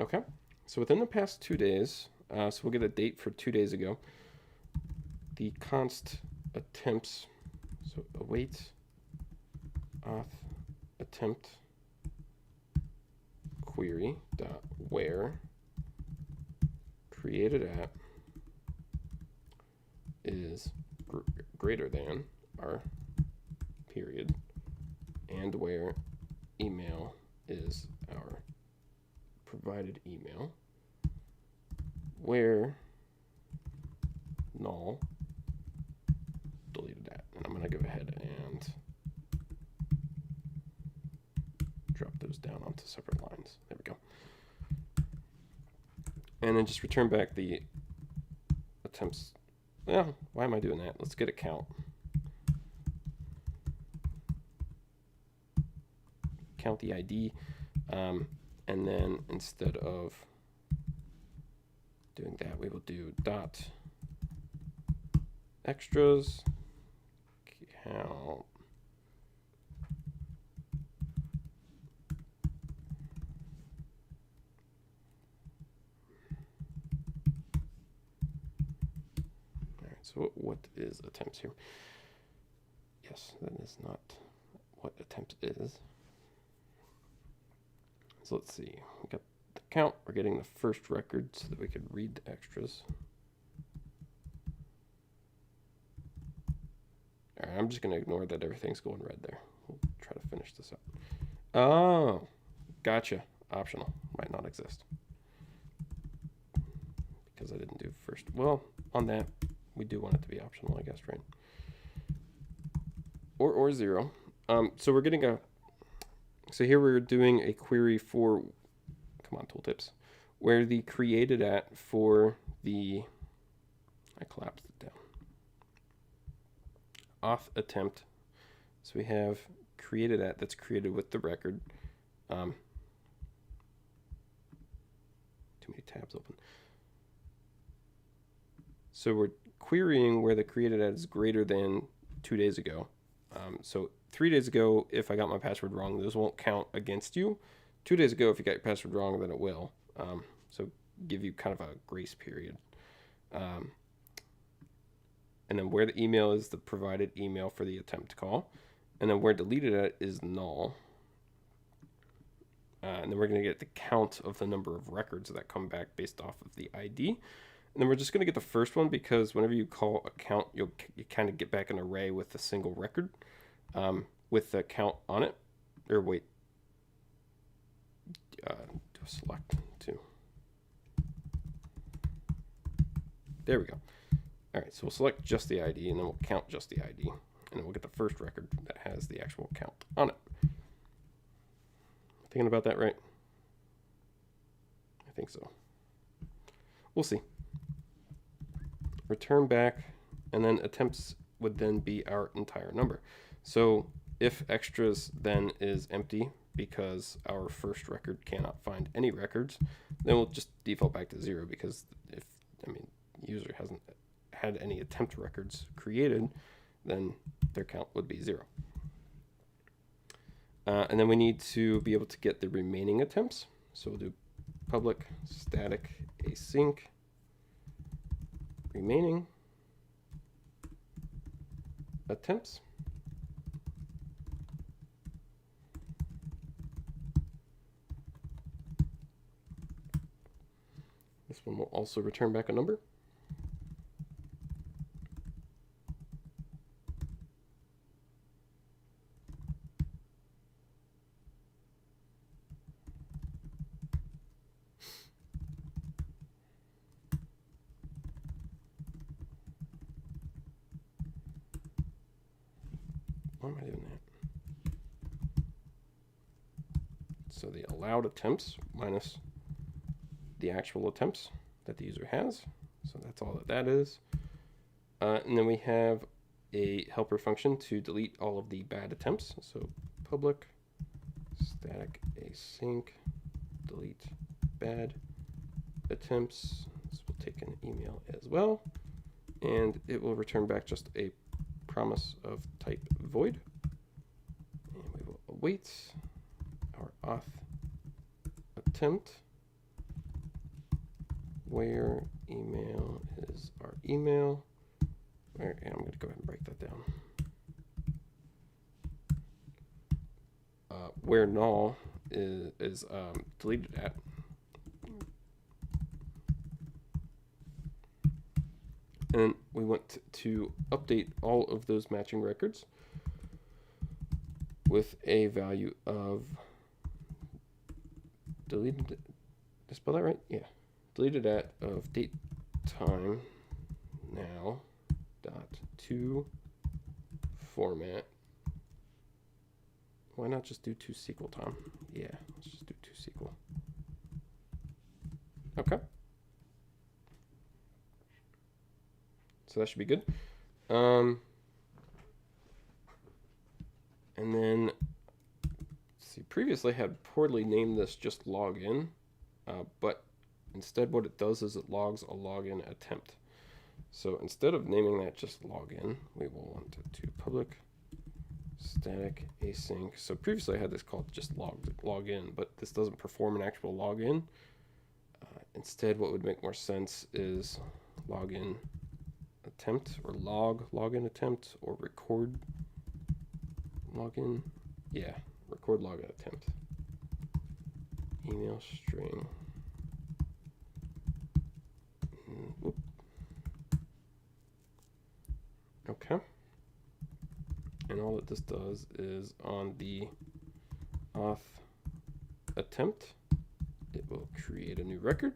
Okay, so within the past 2 days, so we'll get a date for 2 days ago. The const attempts, so await auth attempt query dot where created at is greater than our period, and where email is our provided email, where null deleted at. And I'm going to go ahead and drop those down onto separate lines. There we go. And then just return back the attempts. Well, why am I doing that? Let's get a count. Count the ID, and then instead of doing that, we will do dot extras count So what is attempts here? Yes, that is not what attempt is. So let's see, we got the count, we're getting the first record so that we could read the extras. All right, I'm just gonna ignore that everything's going red there. We'll try to finish this up. Oh, gotcha, optional, might not exist. Because I didn't do first, well, on that, we do want it to be optional, I guess, right? Or 0. So we're getting a, so here we're doing a query for, come on, tooltips, where the created at for the, I collapsed it down, auth attempt. So we have created at that's created with the record. Too many tabs open. So we're querying where the created at is greater than 2 days ago. So 3 days ago, if I got my password wrong, those won't count against you. 2 days ago, if you got your password wrong, then it will. So give you kind of a grace period. And then where the email is the provided email for the attempt call. And then where deleted at is null. And then we're going to get the count of the number of records that come back based off of the ID. And then we're just going to get the first one because whenever you call a count, you kind of get back an array with a single record with the count on it. Or wait, do a select too. There we go. All right, so we'll select just the ID and then we'll count just the ID. And then we'll get the first record that has the actual count on it. Thinking about that right? I think so. We'll see. Return back, and then attempts would then be our entire number. So if extras then is empty because our first record cannot find any records, then we'll just default back to 0 because if, user hasn't had any attempt records created, then their count would be 0. And then we need to be able to get the remaining attempts. So we'll do public static async remaining attempts. This one will also return back a number. Why am I doing that? So the allowed attempts minus the actual attempts that the user has. So that's all that is. And then we have a helper function to delete all of the bad attempts. So public static async delete bad attempts. This will take an email as well. And it will return back just a promise of type void. And we will await our auth attempt where email is our email. And I'm going to go ahead and break that down. Where null is deleted at. And we want to update all of those matching records with a value of deleted. Did I spell that right? Yeah. Deleted at of date time now dot to format. Why not just do toSQL, Tom? Yeah, let's just do toSQL. Okay. So that should be good. And then, see, previously I had poorly named this just login, but instead what it does is it logs a login attempt. So instead of naming that just login, we will want to public static async. So previously I had this called just login, but this doesn't perform an actual login. Instead, what would make more sense is login attempt or login attempt or record login. Yeah, record login attempt. Email string. Whoop. Okay. And all that this does is on the auth attempt, it will create a new record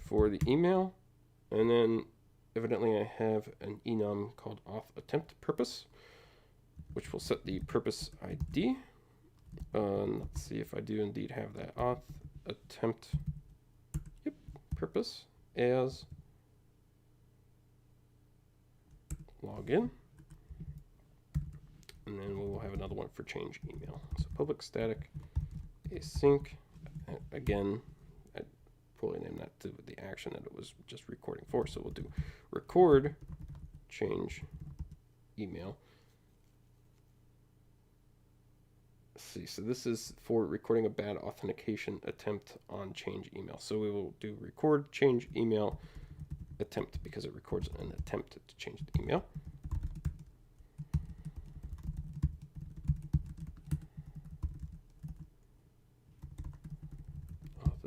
for the email. And then evidently I have an enum called auth attempt purpose, which will set the purpose ID. Let's see if I do indeed have that auth attempt purpose as login. And then we will have another one for change email. So public static async. Again, I poorly named that to the action that it was just recording for. So we'll do record change email. Let's see, so this is for recording a bad authentication attempt on change email. So we will do record change email attempt because it records an attempt to change the email.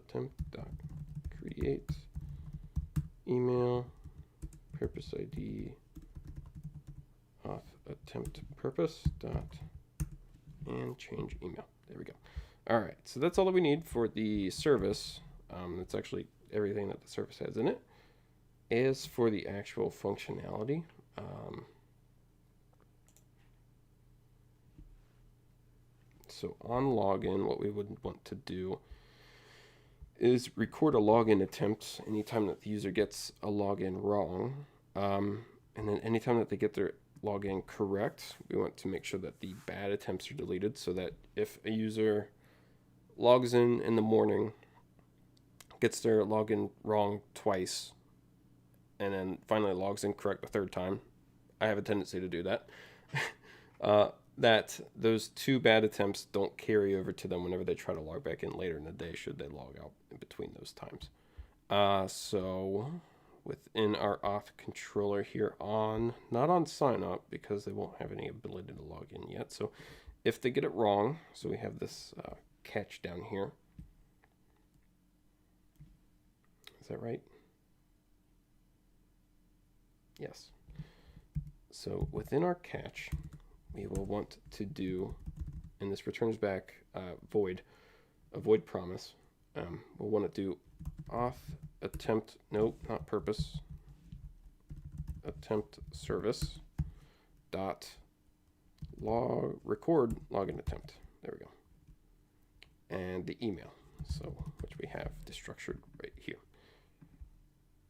Attempt.create email purpose ID auth attempt purpose dot and change email. There we go. All right, so that's all that we need for the service. That's actually everything that the service has in it. As for the actual functionality, so on login, what we would want to do is record a login attempt anytime that the user gets a login wrong. And then anytime that they get their login correct, we want to make sure that the bad attempts are deleted so that if a user logs in the morning, gets their login wrong twice, and then finally logs in correct the third time, I have a tendency to do that, that those two bad attempts don't carry over to them whenever they try to log back in later in the day, should they log out in between those times. So within our auth controller here not on sign up because they won't have any ability to log in yet. So if they get it wrong, so we have this catch down here. Is that right? Yes. So within our catch, we will want to do, and this returns back void, a void promise. We'll want to do auth attempt, nope, not purpose, attempt service dot record login attempt. There we go. And the email, so which we have destructured right here.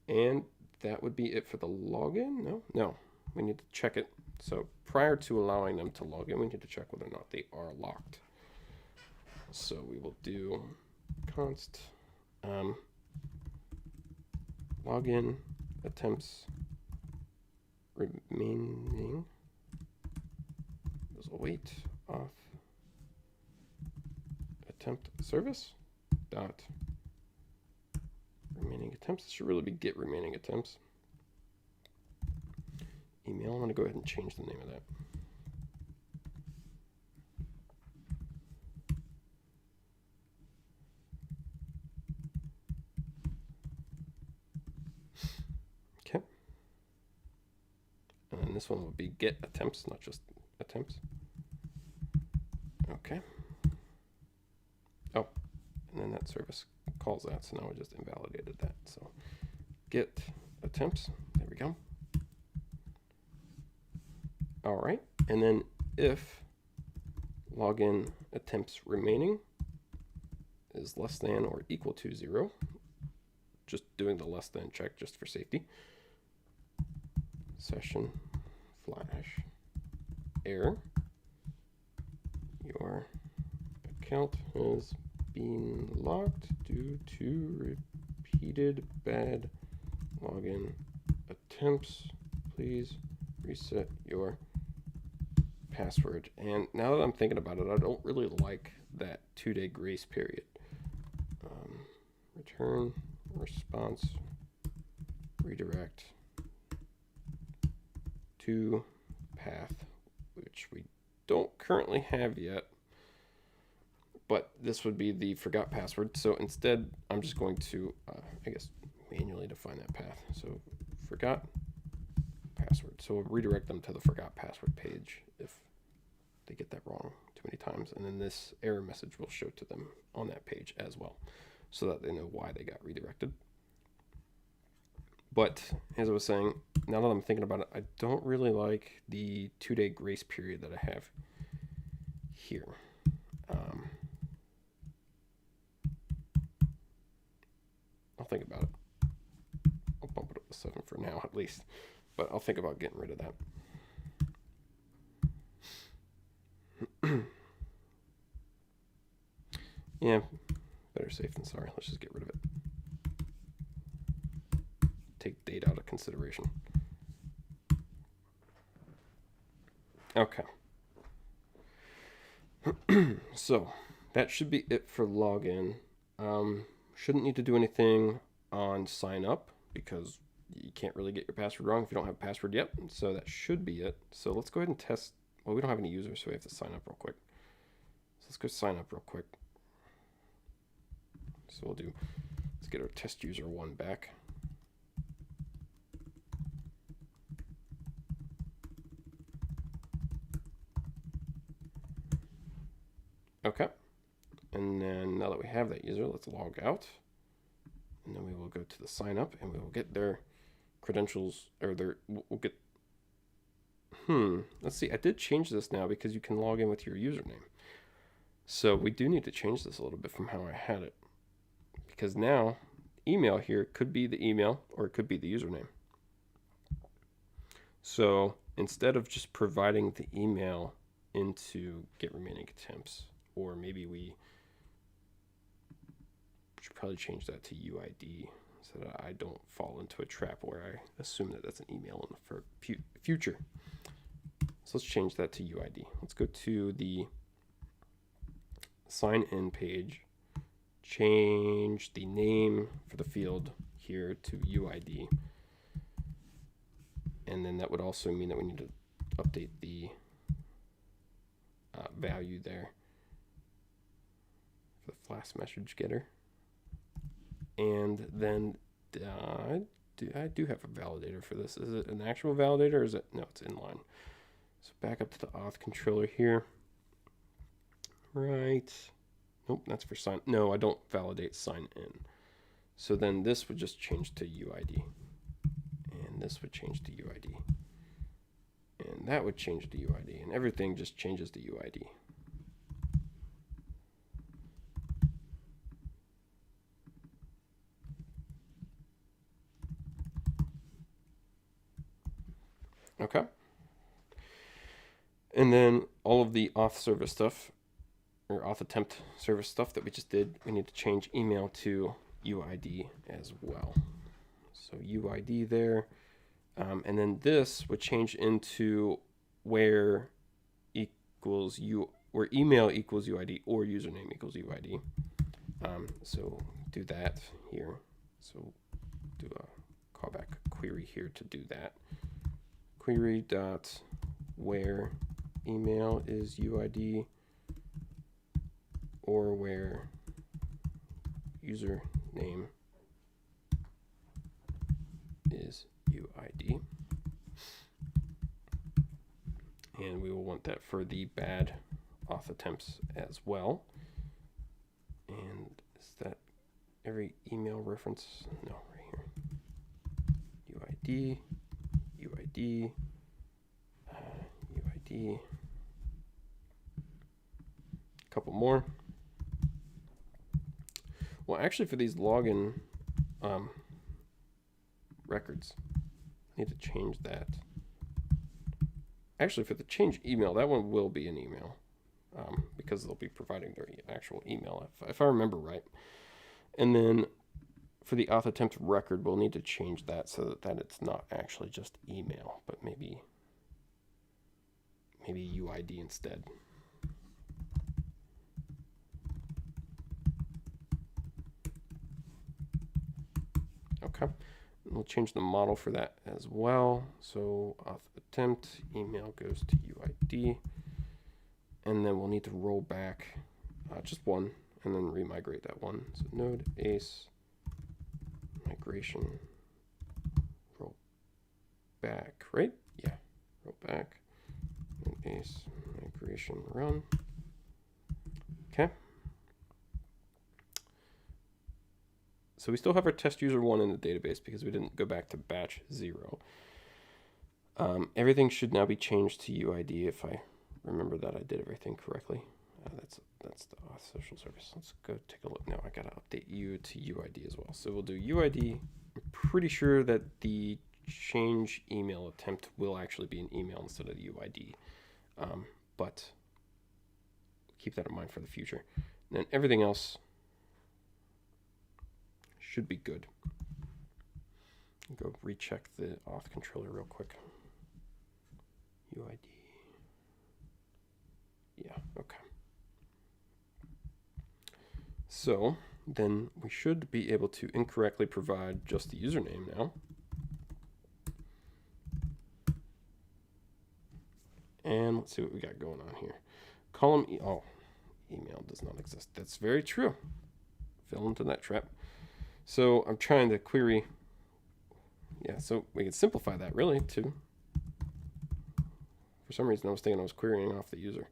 And that would be it for the login. No, we need to check it. So prior to allowing them to log in, we need to check whether or not they are locked. So we will do const login attempts remaining. Those will wait auth attempt service dot remaining attempts. This should really be get remaining attempts. Email. I'm going to go ahead and change the name of that. Okay. And then this one will be get attempts, not just attempts. Okay. Oh, and then that service calls that, so now we just invalidated that. So get attempts, there we go. All right, and then if login attempts remaining is less than or equal to 0, just doing the less than check just for safety, session flash error, your account has been locked due to repeated bad login attempts. Please reset your password. And now that I'm thinking about it, I don't really like that 2-day grace period. Return response redirect to path, which we don't currently have yet, but this would be the forgot password. So instead, I'm just going to, I guess, manually define that path. So forgot password. So we'll redirect them to the forgot password page if they get that wrong too many times. And then this error message will show to them on that page as well, so that they know why they got redirected. But as I was saying, now that I'm thinking about it, I don't really like the 2-day grace period that I have here. I'll think about it. I'll bump it up to 7 for now at least, but I'll think about getting rid of that. Yeah, better safe than sorry. Let's just get rid of it. Take date out of consideration. Okay. So that should be it for login. Shouldn't need to do anything on sign up because you can't really get your password wrong if you don't have a password yet. So that should be it. So let's go ahead and test. Well, we don't have any users, so we have to sign up real quick. So let's go sign up real quick. So let's get our test user 1 back. Okay. And then now that we have that user, let's log out. And then we will go to the sign up and we will get their credentials, or we'll get, let's see, I did change this now because you can log in with your username. So we do need to change this a little bit from how I had it, because now email here could be the email or it could be the username. So instead of just providing the email into get remaining attempts, or maybe we should probably change that to UID so that I don't fall into a trap where I assume that that's an email in the future. So let's change that to UID. Let's go to the sign in page, change the name for the field here to UID. And then that would also mean that we need to update the value there for the flash message getter. And then I do have a validator for this. Is it an actual validator or is it? No, it's inline. So back up to the auth controller here. Right. Nope, that's for sign. No, I don't validate sign in. So then this would just change to UID. And this would change to UID. And that would change to UID. And everything just changes to UID. Okay. And then all of the auth service stuff, or auth attempt service stuff that we just did, we need to change email to UID as well. So UID there. And then this would change into where where email equals UID or username equals UID. So do that here. So do a callback query here to do that. Query dot where email is UID or where username is UID. And we will want that for the bad auth attempts as well. And is that every email reference? No, right here. UID, UID, UID. A couple more. Well, actually, for these login records, I need to change that. Actually, for the change email, that one will be an email because they'll be providing their actual email, if I remember right. And then for the auth attempt record, we'll need to change that so that it's not actually just email, but maybe UID instead. Okay. We'll change the model for that as well. So auth attempt email goes to UID, and then we'll need to roll back just one, and then remigrate that one. So node ace migration roll back, right? Yeah, roll back. Node ace migration run. Okay. So we still have our test user 1 in the database because we didn't go back to batch 0. Everything should now be changed to UID if I remember that I did everything correctly. That's the auth social service. Let's go take a look. Now I gotta update you to UID as well. So we'll do UID. I'm pretty sure that the change email attempt will actually be an email instead of UID. But keep that in mind for the future. And then everything else should be good. Go recheck the auth controller real quick. UID. Yeah, okay. So then we should be able to incorrectly provide just the username now. And let's see what we got going on here. Column email does not exist. That's very true. Fell into that trap. So I'm trying to query. Yeah, so we can simplify that really too. For some reason I was thinking I was querying off the user.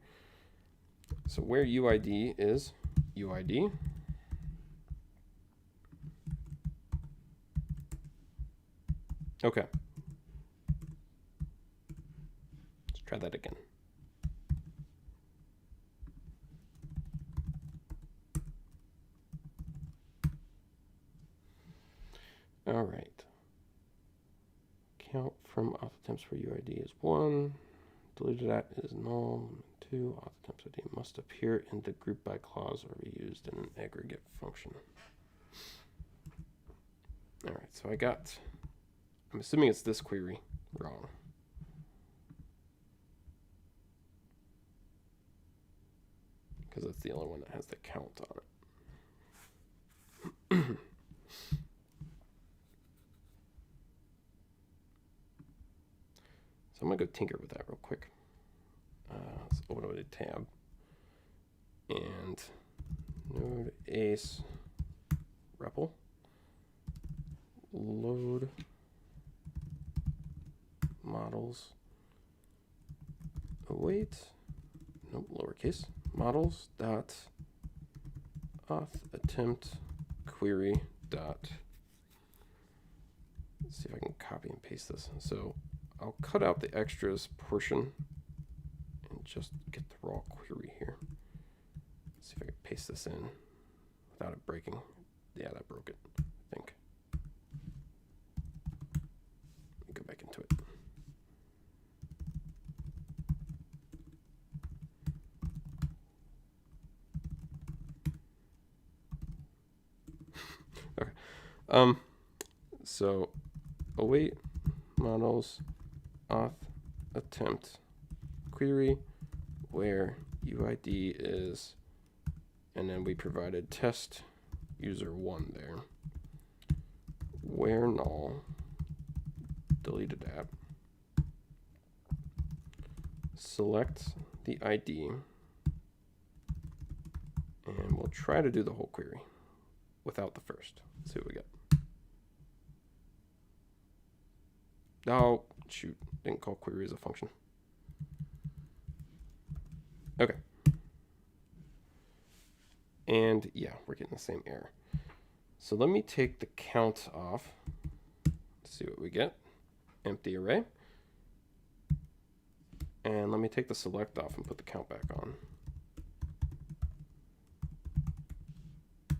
So where UID is UID. Okay. Let's try that again. All right. Count from auth attempts for UID is 1. Deleted at is null. 2. Auth attempts ID must appear in the group by clause or be used in an aggregate function. All right, so I'm assuming it's this query wrong. Because that's the only one that has the count on it. So I'm going to go tinker with that real quick. Let's open up a tab. And node ace REPL load models await, nope, lowercase, models dot auth attempt query dot. Let's see if I can copy and paste this. So I'll cut out the extras portion and just get the raw query here. Let's see if I can paste this in without it breaking. Yeah, that broke it, I think. Let me go back into it. Okay. So await models auth attempt query where UID is, and then we provided test user 1 there. Where null deleted app. Select the ID, and we'll try to do the whole query without the first. Let's see what we got. Oh, shoot, didn't call query as a function. Okay. And yeah, we're getting the same error. So let me take the count off. Let's see what we get. Empty array. And let me take the select off and put the count back on. I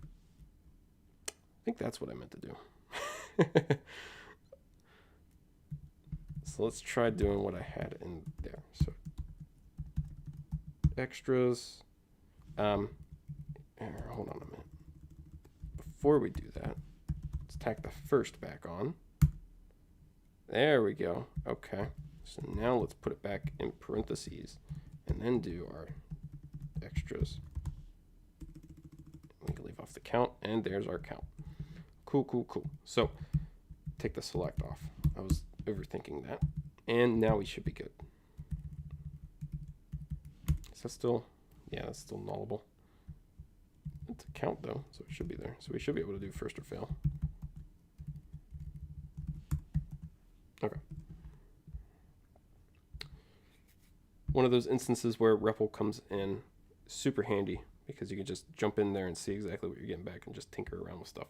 think that's what I meant to do. So let's try doing what I had in there. So extras. Hold on a minute. Before we do that, let's tack the first back on. There we go. Okay. So now let's put it back in parentheses and then do our extras. We can leave off the count, and there's our count. Cool, cool, cool. So take the select off. I was overthinking that. And now we should be good. Is that still? Yeah, that's still nullable. It's a count though, so it should be there. So we should be able to do first or fail. Okay. One of those instances where REPL comes in super handy because you can just jump in there and see exactly what you're getting back and just tinker around with stuff.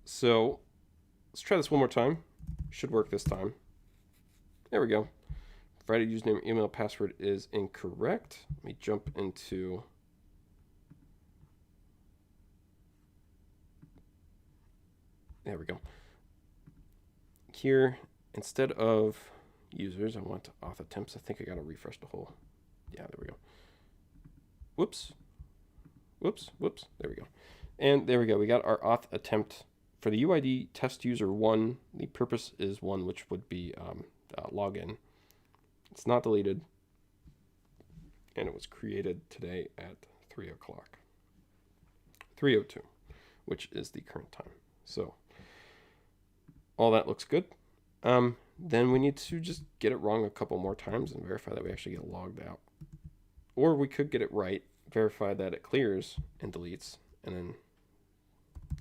So let's try this one more time. Should work this time. There we go. Provided username, email, password is incorrect. Let me jump into there we go. Here, instead of users, I want auth attempts. I think I got to refresh the whole. Yeah, there we go. Whoops. Whoops. Whoops. There we go. And there we go. We got our auth attempt for the UID test user 1. The purpose is 1, which would be login. It's not deleted. And it was created today at 3 o'clock. 3:02, which is the current time. So all that looks good. Then we need to just get it wrong a couple more times and verify that we actually get logged out. Or we could get it right, verify that it clears and deletes, and then,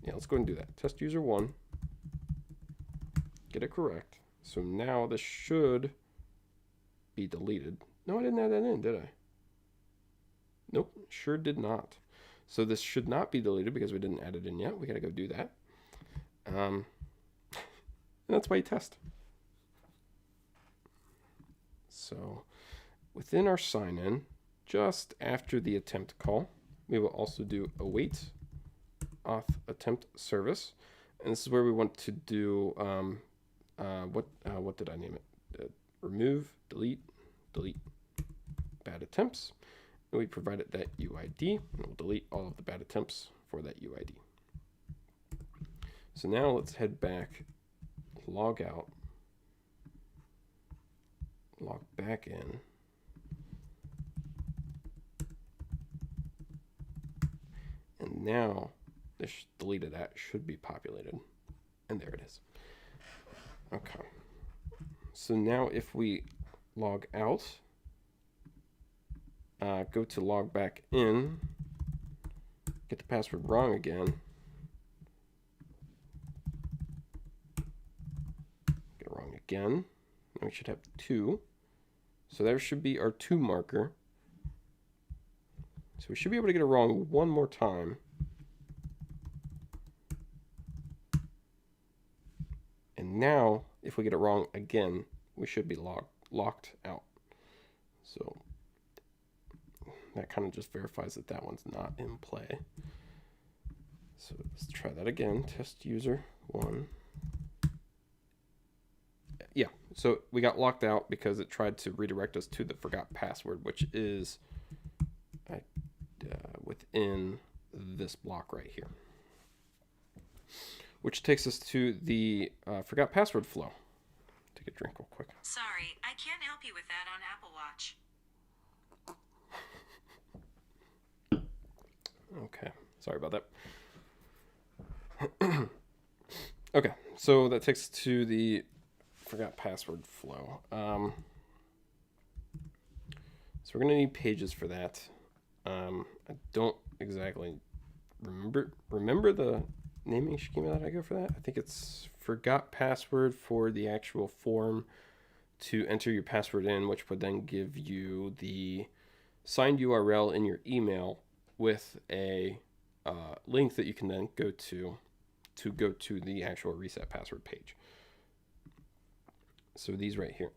yeah, let's go ahead and do that. Test user 1, get it correct. So now this should be deleted. No, I didn't add that in, did I? Nope, sure did not. So this should not be deleted because we didn't add it in yet. We got to go do that. And that's why you test. So within our sign-in, just after the attempt call, we will also do await auth attempt service. And this is where we want to do, what did I name it? Remove, delete bad attempts. And we provided that UID, and we'll delete all of the bad attempts for that UID. So now let's head back, log out, log back in, and now this deleted at should be populated, and there it is. Okay, so now if we log out, go to log back in, get the password wrong again, get it wrong again, And we should have 2. So there should be our 2 marker. So we should be able to get it wrong one more time. And now, if we get it wrong again, we should be locked out. So that kind of just verifies that that one's not in play. So let's try that again. Test user 1. Yeah, so we got locked out because it tried to redirect us to the forgot password, which is within this block right here. Which takes us to the forgot password flow. Take a drink real quick. Sorry, I can't help you with that on Apple Watch. Okay, sorry about that. Okay, so that takes us to the forgot password flow. So we're gonna need pages for that. I don't exactly remember the naming schema that I go for that. I think it's forgot password for the actual form to enter your password in, which would then give you the signed URL in your email with a link that you can then go to go to the actual reset password page. So these right here.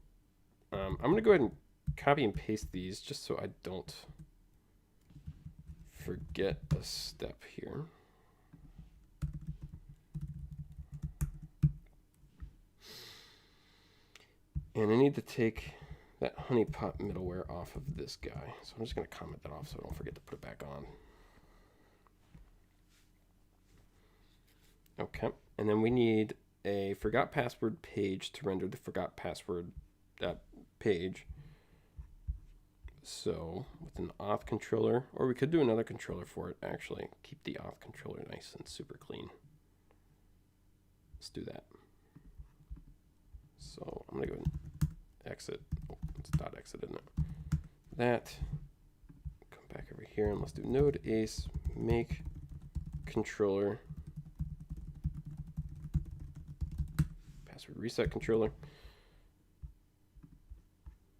I'm going to go ahead and copy and paste these just so I don't forget a step here. And I need to take that honeypot middleware off of this guy. So I'm just going to comment that off so I don't forget to put it back on. Okay, and then we need a forgot password page to render the forgot password page. So with an auth controller, or we could do another controller for it actually. Keep the auth controller nice and super clean. Let's do that. So I'm gonna go ahead and exit. Oh, it's .exit, isn't it? That. Come back over here and let's do node ace make controller password reset controller.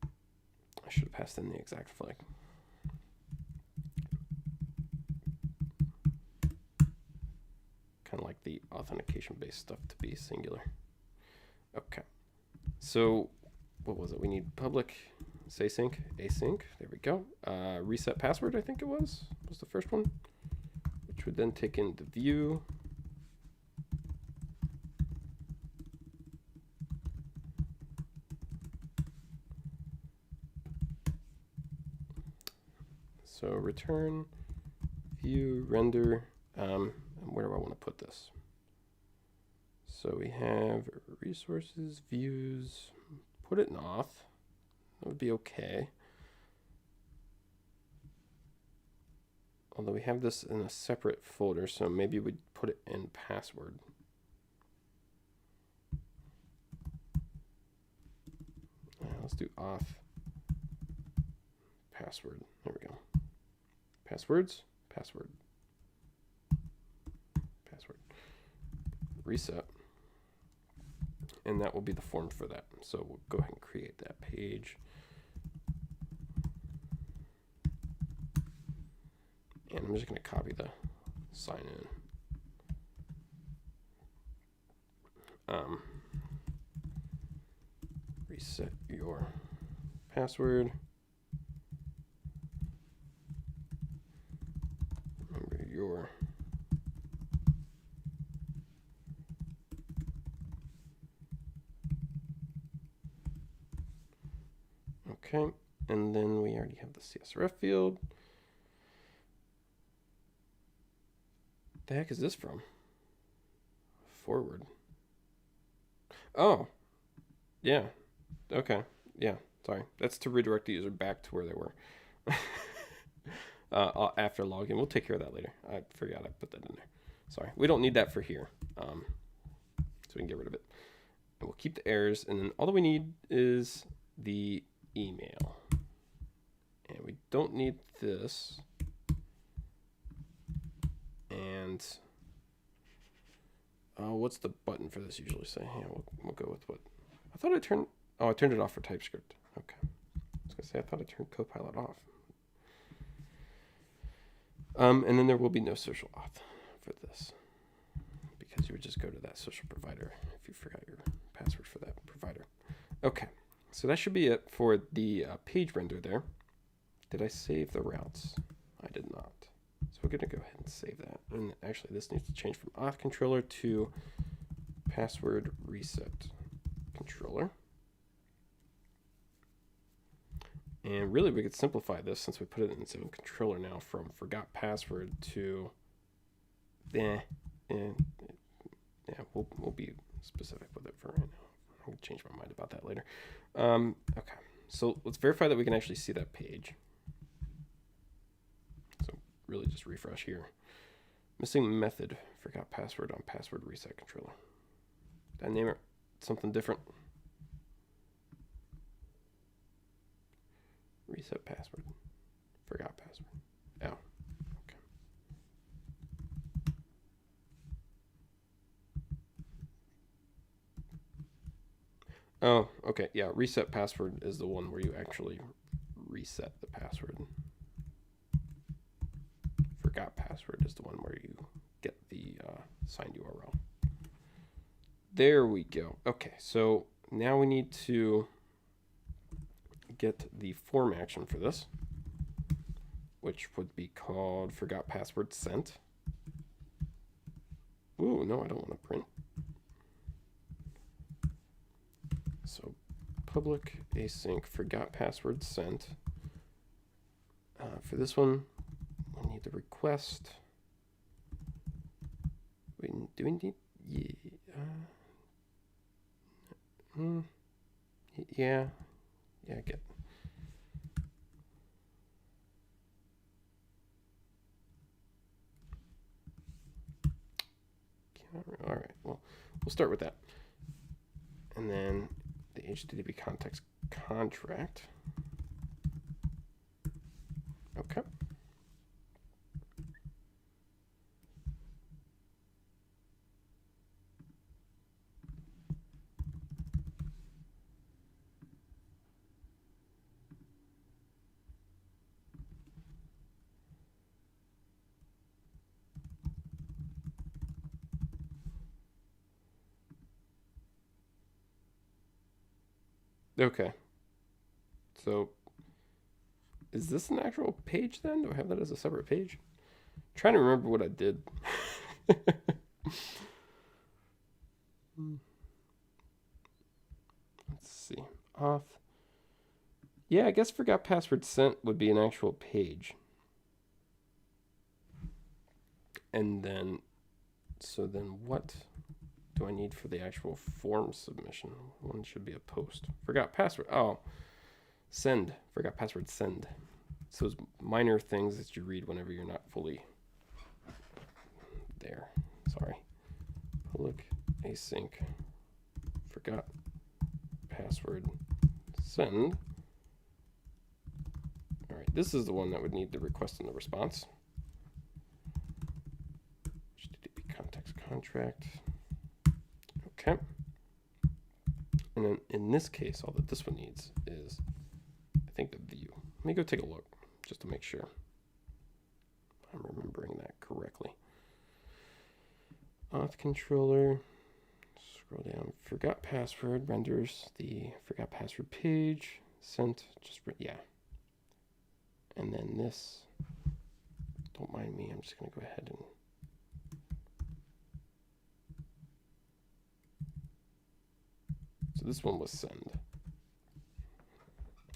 I should have passed in the exact flag. Kind of like the authentication based stuff to be singular. Okay. So what was it? We need public async, async. There we go. Reset password, I think it was the first one, which would then take in the view. So return, view, render, and where do I want to put this? So we have resources, views, put it in auth. That would be okay. Although we have this in a separate folder, so maybe we'd put it in password. Let's do auth password. There we go. Passwords, password, password, reset, and that will be the form for that. So we'll go ahead and create that page. And I'm just going to copy the sign in. Reset your password. Remember your okay, and then we already have the CSRF field. The heck is this from? Forward. Oh, yeah. Okay. Yeah. Sorry. That's to redirect the user back to where they were. After login. We'll take care of that later. I forgot I put that in there. Sorry. We don't need that for here. So we can get rid of it. And we'll keep the errors. And then all that we need is the email. And we don't need this. And what's the button for this usually say? Yeah, we'll go with what I thought I turned. Oh, I turned it off for TypeScript. Okay. I was gonna say I thought I turned Copilot off. And then there will be no social auth for this, because you would just go to that social provider if you forgot your password for that provider. Okay, so that should be it for the page render there. Did I save the routes? I did not. So we're gonna go ahead and save that. And actually this needs to change from auth controller to password reset controller. And really, we could simplify this since we put it in its own controller now, from forgot password to yeah, we'll be specific with it for right now. I'm gonna change my mind about that later. Okay, so let's verify that we can actually see that page. So really, just refresh here. Missing method, forgot password on password reset controller. Did I name it something different? Reset password. Forgot password. Oh, okay. Oh, okay. Yeah, reset password is the one where you actually reset the password. Forgot password is the one where you get the signed URL. There we go. Okay, so now we need to get the form action for this, which would be called forgot password sent. Ooh, no, I don't want to print. So public async forgot password sent. For this one, we need the request. Do we need? Yeah, get. All right, well, we'll start with that. And then the HTTP context contract. Okay. Okay. So is this an actual page then? Do I have that as a separate page? I'm trying to remember what I did. Let's see. Auth. Yeah, I guess forgot password sent would be an actual page. And then, so then what do I need for the actual form submission? One should be a post. Forgot password. Oh, send. Forgot password send. So those minor things that you read whenever you're not fully there. Sorry. Public async. Forgot password send. All right, this is the one that would need the request and the response. HTTP context contract. Okay. And then in this case, all that this one needs is, I think, the view. Let me go take a look just to make sure I'm remembering that correctly. Auth controller. Scroll down. Forgot password renders the forgot password page. Sent. Just yeah. And then this. Don't mind me. I'm just going to go ahead and. So this one was send.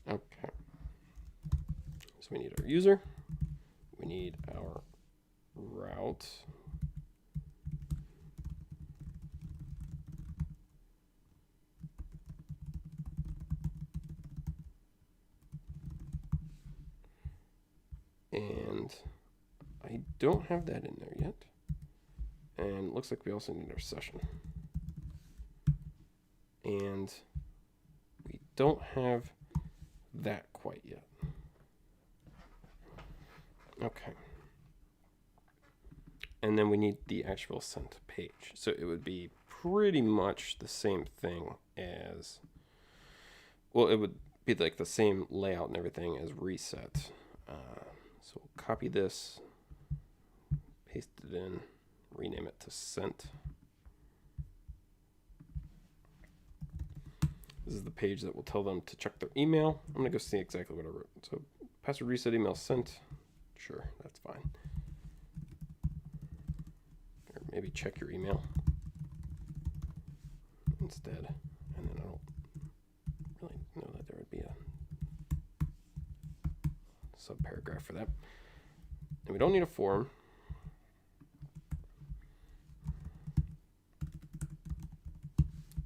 Okay. So we need our user. We need our route. And I don't have that in there yet. And it looks like we also need our session. And we don't have that quite yet. Okay. And then we need the actual sent page. So it would be pretty much the same thing as well, it would be like the same layout and everything as reset. So we'll copy this, paste it in, rename it to sent. This is the page that will tell them to check their email. I'm gonna go see exactly what I wrote. So password reset email sent. Sure, that's fine. Or maybe check your email instead. And then I don't really know that there would be a subparagraph for that. And we don't need a form.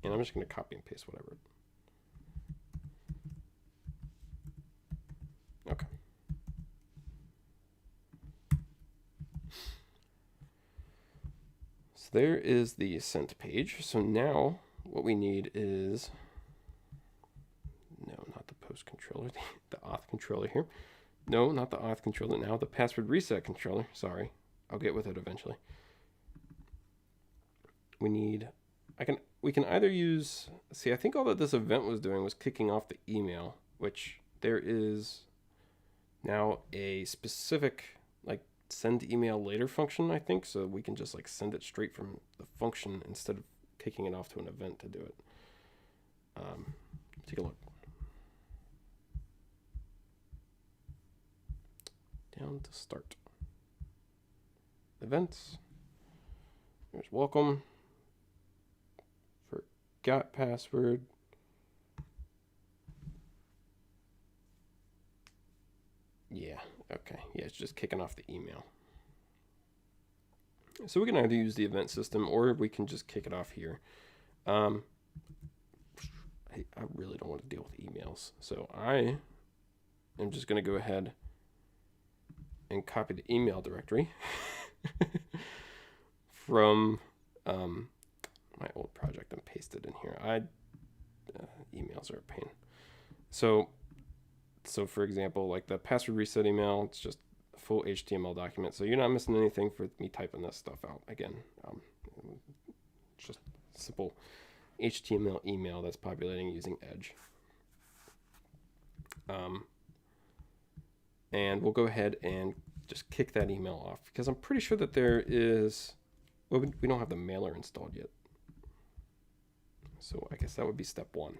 And I'm just going to copy and paste what I wrote. Okay. So there is the sent page. So now what we need is, no, not the post controller, the auth controller here. No, not the auth controller now, the password reset controller. Sorry, I'll get with it eventually. We need, we can either use, see, I think all that this event was doing was kicking off the email, which there is now a specific like send email later function, I think, so we can just like send it straight from the function instead of kicking it off to an event to do it. Take a look. Down to start. Events. There's welcome. Forgot password. Yeah, okay. Yeah, it's just kicking off the email. So we can either use the event system or we can just kick it off here. I really don't want to deal with emails. So I am just going to go ahead and copy the email directory from my old project and paste it in here. Emails are a pain. So for example, like the password reset email, it's just a full HTML document. So you're not missing anything for me typing this stuff out. Again, just simple HTML email that's populating using Edge. And we'll go ahead and just kick that email off because I'm pretty sure that there is, well, we don't have the mailer installed yet. So I guess that would be step one.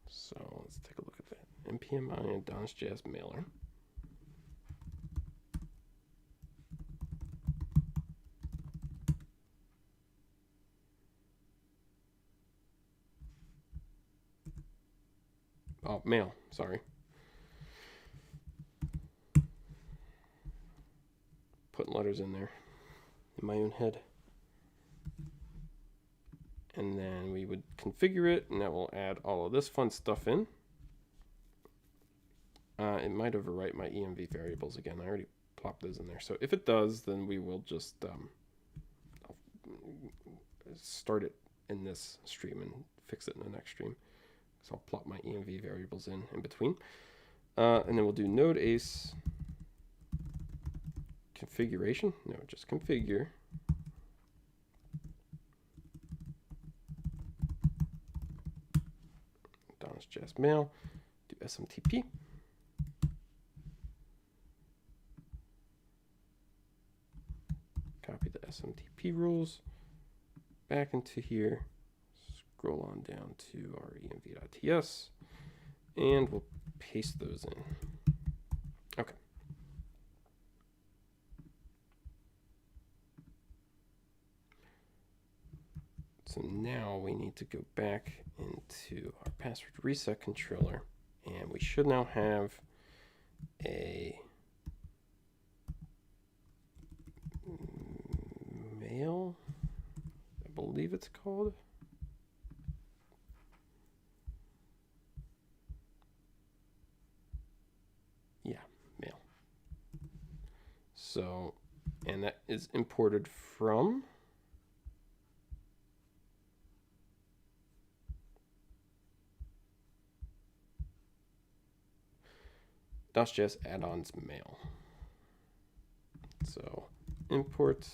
So let's take a look at that. npm AdonisJS mailer. Oh, mail, sorry. Putting letters in there in my own head. And then we would configure it, and that will add all of this fun stuff in. It might overwrite my env variables again. I already plopped those in there. So if it does, then we will just I'll start it in this stream and fix it in the next stream. So I'll plop my env variables in between. And then we'll do node ace configuration. No, just configure. AdonisJS mail. Do SMTP. Copy the SMTP rules back into here. Scroll on down to our env.ts, and we'll paste those in. Okay. So now we need to go back into our password reset controller, and we should now have a mail, I believe it's called. Yeah, mail. So, and that is imported from AdonisJS add-ons mail. So import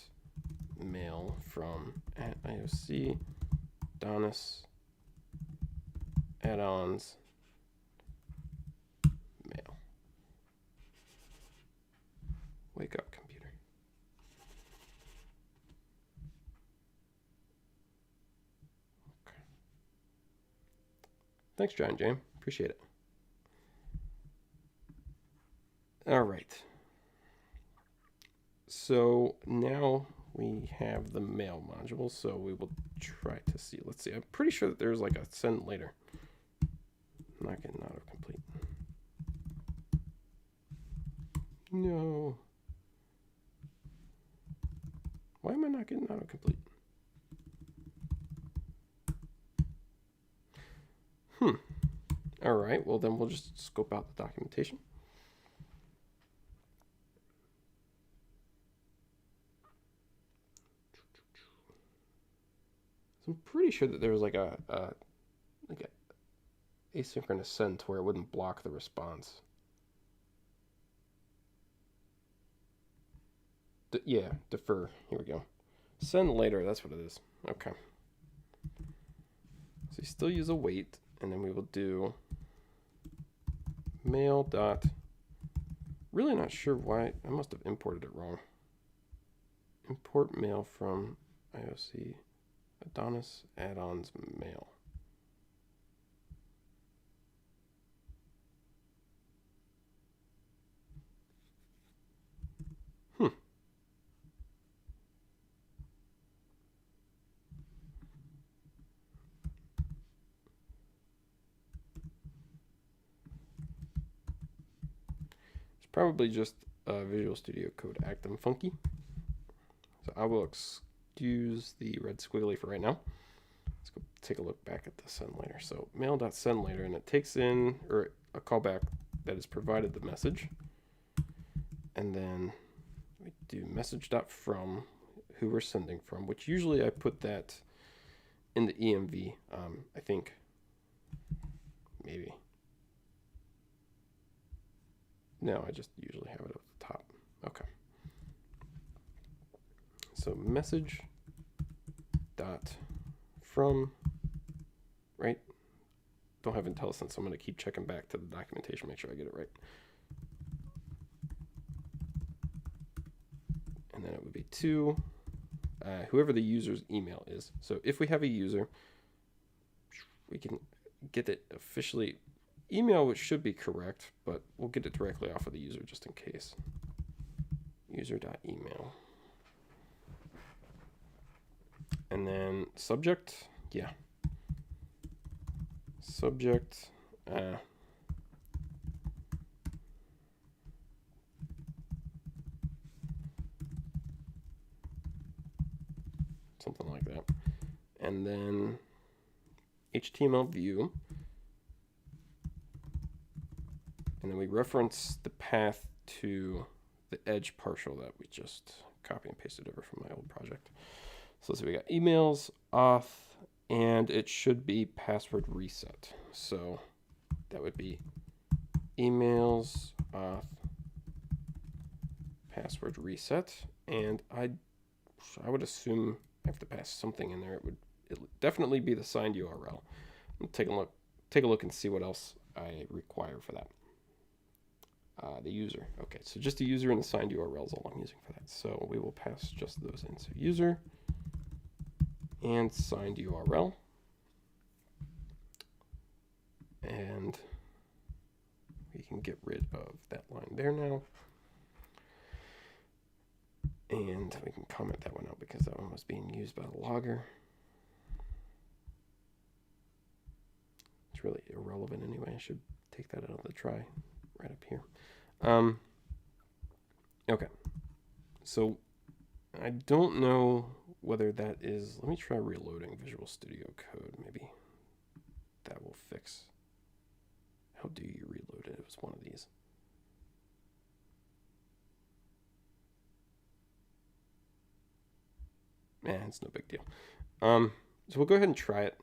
mail from @IOC Adonis add-ons mail. Wake up, computer. Okay. Thanks, Giant Jam. Appreciate it. All right. So now we have the mail module, so we will try to see. Let's see. I'm pretty sure that there's like a send later. Not getting autocomplete. No. Why am I not getting autocomplete? All right. Well, then we'll just scope out the documentation. So I'm pretty sure that there was like a asynchronous send to where it wouldn't block the response. Yeah, defer. Here we go. Send later. That's what it is. Okay. So you still use a wait, and then we will do mail dot. Really not sure why. I must have imported it wrong. Import mail from IOC Adonis add-ons mail. It's probably just Visual Studio Code acting funky. So I will excuse the red squiggly for right now. Let's go take a look back at the send later. So mail.send later, and it takes in or a callback that has provided the message. And then we do message.from, who we're sending from, which usually I put that in the EMV. I think maybe. No, I just usually have it at the top. Okay. So message dot from, right? Don't have IntelliSense, so I'm going to keep checking back to the documentation, make sure I get it right. And then it would be to whoever the user's email is. So if we have a user, we can get it officially. Email, which should be correct, but we'll get it directly off of the user just in case. User.email. And then subject, yeah. Subject, something like that. And then HTML view. And then we reference the path to the edge partial that we just copy and pasted over from my old project. So let's see, we got emails, auth, and it should be password reset. So that would be emails, auth, password reset. And I would assume I have to pass something in there. It would definitely be the signed URL. I'll take a look and see what else I require for that. The user. Okay, so just the user and the signed URL is all I'm using for that. So we will pass just those in. So user and signed URL. And we can get rid of that line there now. And we can comment that one out because that one was being used by the logger. It's really irrelevant anyway. I should take that out of the try right up here. Okay, so I don't know whether that is, let me try reloading Visual Studio Code. Maybe that will fix. How do you reload it? It was one of these. It's no big deal. So we'll go ahead and try it.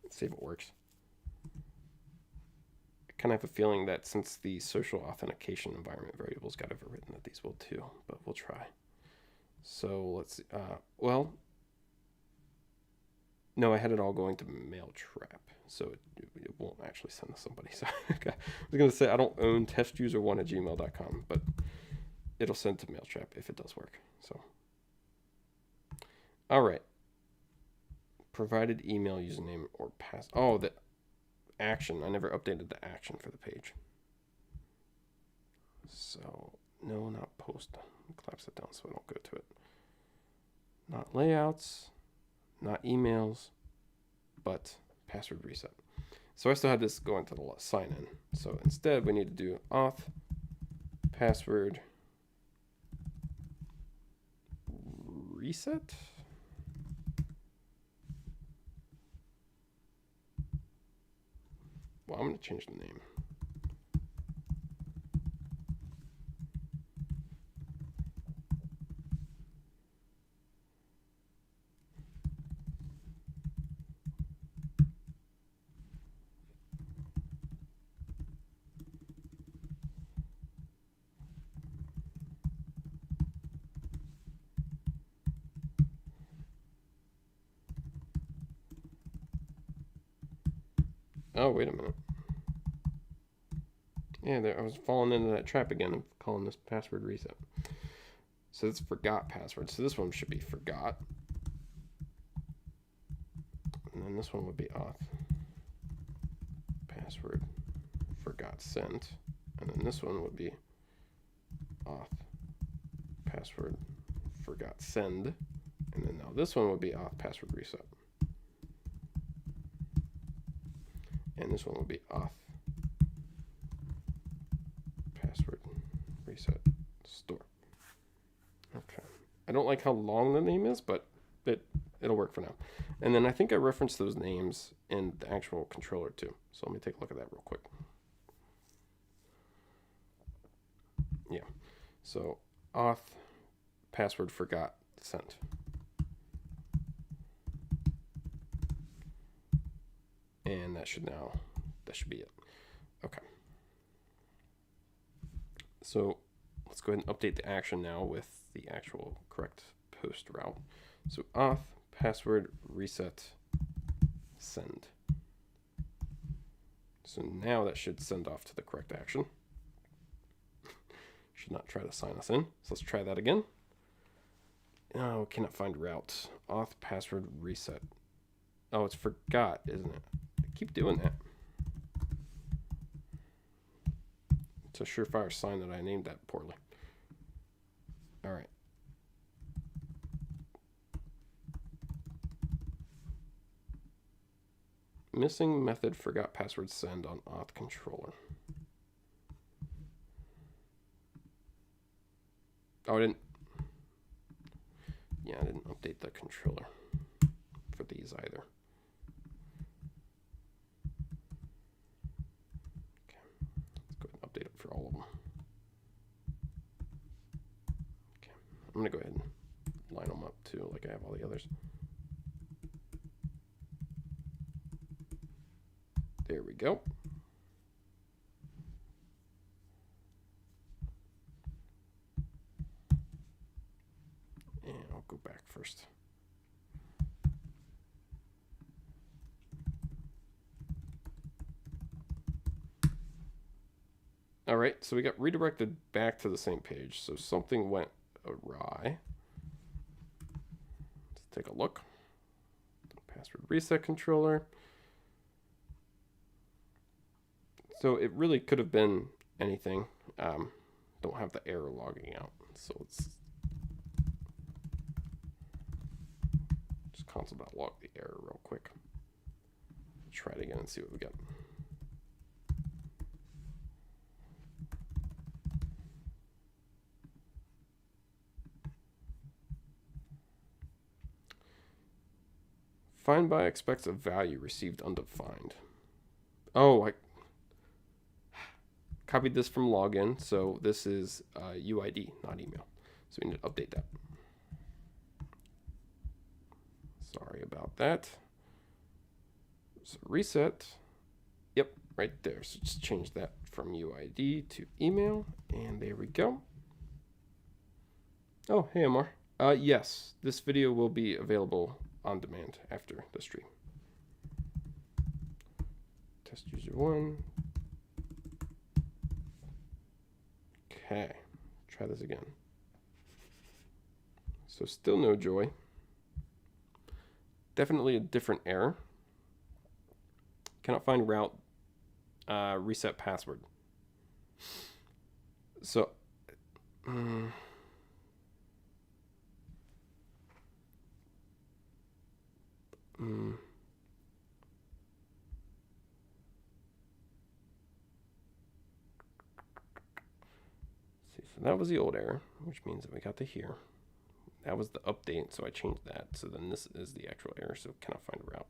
Let's see if it works. kind of have a feeling that since the social authentication environment variables got overwritten, that these will too, but we'll try. So let's see. Well, no, I had it all going to Mailtrap, so it won't actually send to somebody. So I was going to say I don't own testuser1@gmail.com, but it'll send to Mailtrap if it does work. So, all right. Provided email username or pass. Oh, the action. I never updated the action for the page. So, no, not post. Collapse it down so I don't go to it. Not layouts, not emails, but password reset. So I still have this going to the sign in. So instead, we need to do auth password reset. Well, I'm going to change the name. Oh, wait a minute. Yeah, I was falling into that trap again of calling this password reset. So it's forgot password. So this one should be forgot. And then this one would be auth password forgot sent. And then this one would be auth password forgot send. And then now this one would be auth password reset. And this one will be auth password reset store. Okay. I don't like how long the name is, but it'll work for now. And then I think I referenced those names in the actual controller too. So let me take a look at that real quick. Yeah. So auth password forgot sent. And that should be it. Okay. So let's go ahead and update the action now with the actual correct post route. So auth password reset send. So now that should send off to the correct action. Should not try to sign us in. So let's try that again. Oh, cannot find route. Auth password reset. Oh, it's forgot, isn't it? I keep doing that. It's a surefire sign that I named that poorly. All right. Missing method forgot password send on auth controller. Oh, I didn't update the controller for these either. Okay, let's go ahead and update it for all of them. Okay, I'm gonna go ahead and line them up too, like I have all the others. There we go. And I'll go back first. All right, so we got redirected back to the same page. So something went awry. Let's take a look. Password reset controller. So it really could have been anything. Don't have the error logging out. So let's just console.log the error real quick. Try it again and see what we get. Find by expects a value received undefined. Oh, I copied this from login, so this is UID, not email. So we need to update that. Sorry about that. So reset. Yep, right there. So just change that from UID to email, and there we go. Oh, hey, Amar. Yes, this video will be available on demand after the stream. Test user 1. Okay, try this again. So still no joy. Definitely a different error. Cannot find route reset password. So, see, so that was the old error, which means that we got to here. That was the update, so I changed that. So then this is the actual error, so cannot find a route.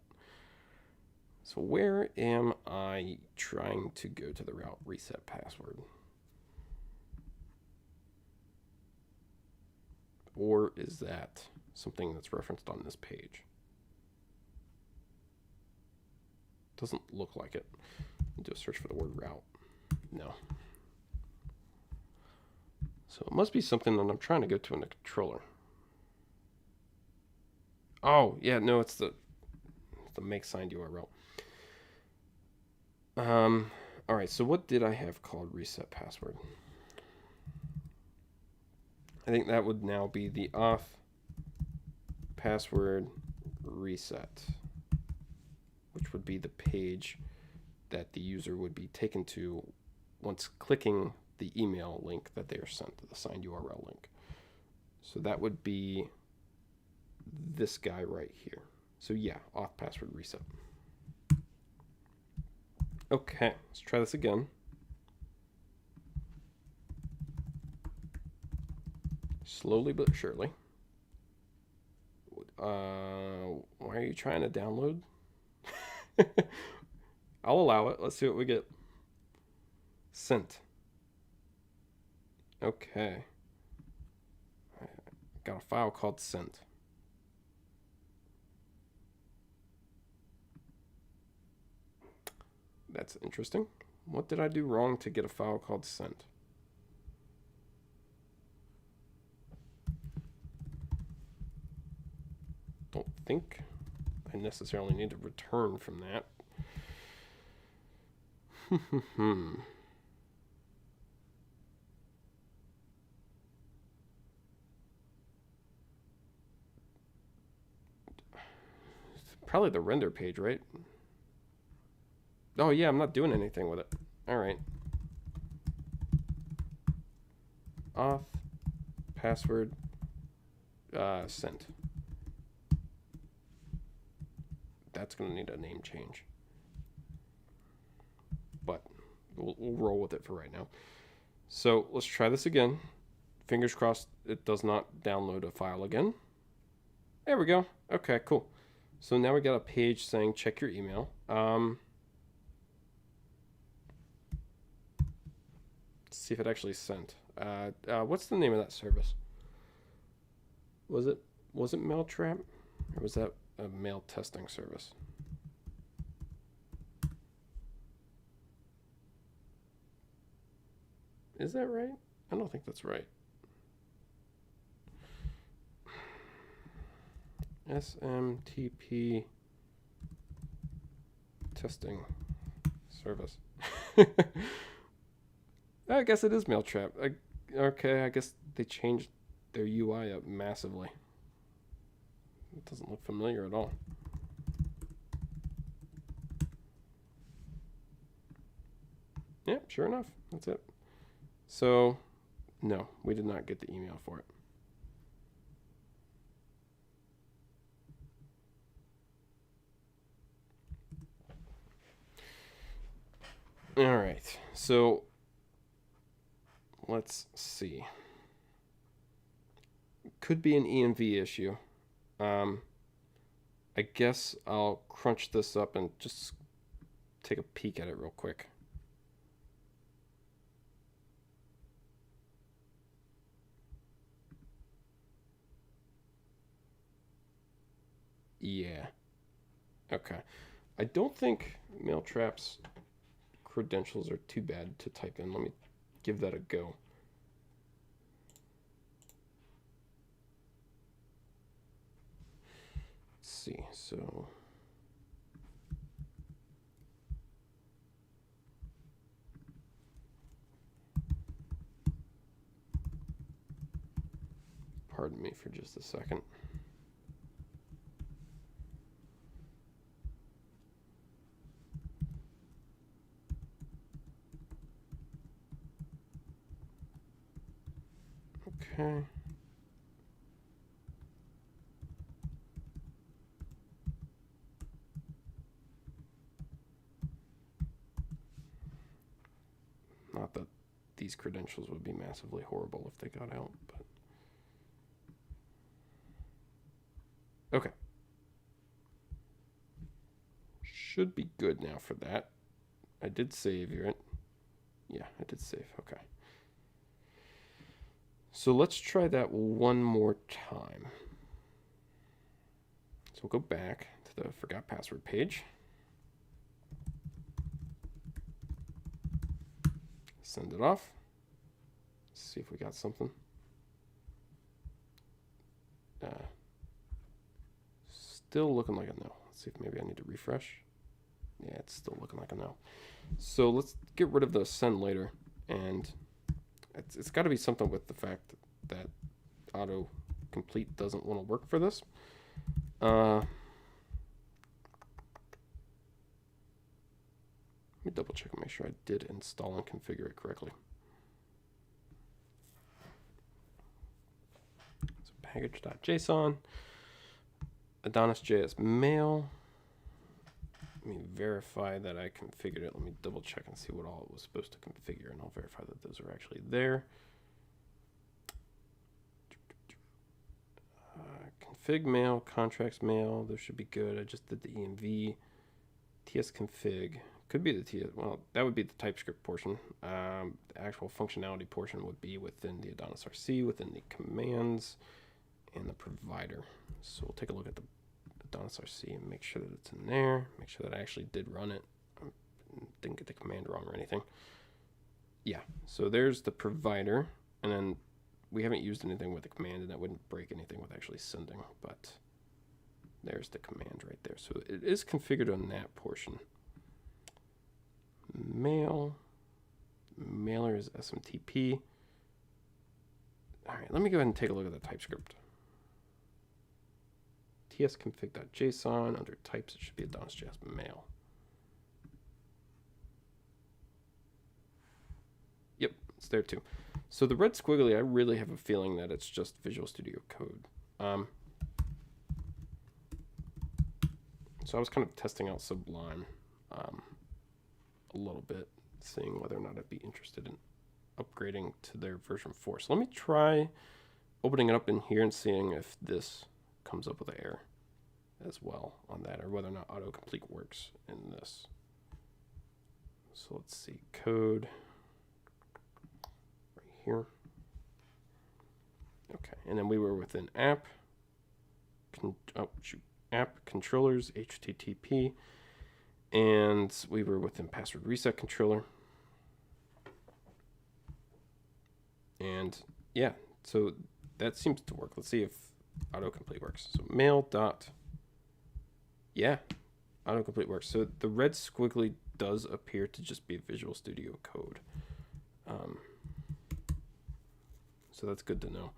So where am I trying to go to the route reset password? Or is that something that's referenced on this page? Doesn't look like it. Do a search for the word route. No. So it must be something that I'm trying to go to in the controller. Oh, yeah, no, it's the make signed URL. All right, so what did I have called reset password? I think that would now be the auth password reset, which would be the page that the user would be taken to once clicking the email link that they are sent, the signed URL link. So that would be this guy right here. So yeah, auth password reset. Okay, let's try this again. Slowly but surely. Why are you trying to download? I'll allow it. Let's see what we get. Sent. Okay. I got a file called sent. That's interesting. What did I do wrong to get a file called sent? Don't think I necessarily need to return from that. Probably the render page, right? Oh yeah, I'm not doing anything with it. All right. Auth password sent. That's going to need a name change. But we'll roll with it for right now. So let's try this again. Fingers crossed it does not download a file again. There we go. Okay, cool. So now we got a page saying check your email. Let's see if it actually sent. What's the name of that service? Was it Mailtrap? Or was that a mail testing service? Is that right? I don't think that's right. SMTP testing service. I guess it is Mailtrap. Okay, I guess they changed their UI up massively. It doesn't look familiar at all. Yeah, sure enough, that's it. So, no, we did not get the email for it. All right, so let's see. Could be an env issue. I guess I'll crunch this up and just take a peek at it real quick. Yeah. Okay. I don't think Mailtrap's credentials are too bad to type in. Let me give that a go. Let's see, so pardon me for just a second. Okay. Not that these credentials would be massively horrible if they got out, but okay. Should be good now for that. I did save it. Yeah, I did save. Okay. So let's try that one more time. So we'll go back to the forgot password page. Send it off. See if we got something. Still looking like a no. Let's see if maybe I need to refresh. Yeah, it's still looking like a no. So let's get rid of the send later. And it's got to be something with the fact that autocomplete doesn't want to work for this. Let me double check and make sure I did install and configure it correctly. So package.json, AdonisJS mail. Let me verify that I configured it. Let me double check and see what all it was supposed to configure, and I'll verify that those are actually there. Config mail, contracts mail, those should be good. I just did the env. tsconfig, could be the TS, well, that would be the TypeScript portion. The actual functionality portion would be within the AdonisRC, within the commands, and the provider. So we'll take a look at the AdonisRC and make sure that it's in there, make sure that I actually did run it. Didn't get the command wrong or anything. Yeah, so there's the provider, and then we haven't used anything with the command, and that wouldn't break anything with actually sending, but there's the command right there. So it is configured on that portion. Mail. Mailer is SMTP. All right, let me go ahead and take a look at the TypeScript. tsconfig.json, under types, it should be AdonisJS mail. Yep, it's there too. So the red squiggly, I really have a feeling that it's just Visual Studio Code. So I was kind of testing out Sublime a little bit, seeing whether or not I'd be interested in upgrading to their version 4. So let me try opening it up in here and seeing if this comes up with an error as well on that, or whether or not autocomplete works in this. So let's see, code right here. Okay, and then we were within app, app controllers, HTTP, and we were within password reset controller. And yeah, so that seems to work. Let's see if autocomplete works. So mail dot, yeah, autocomplete works. So the red squiggly does appear to just be Visual Studio Code. So that's good to know.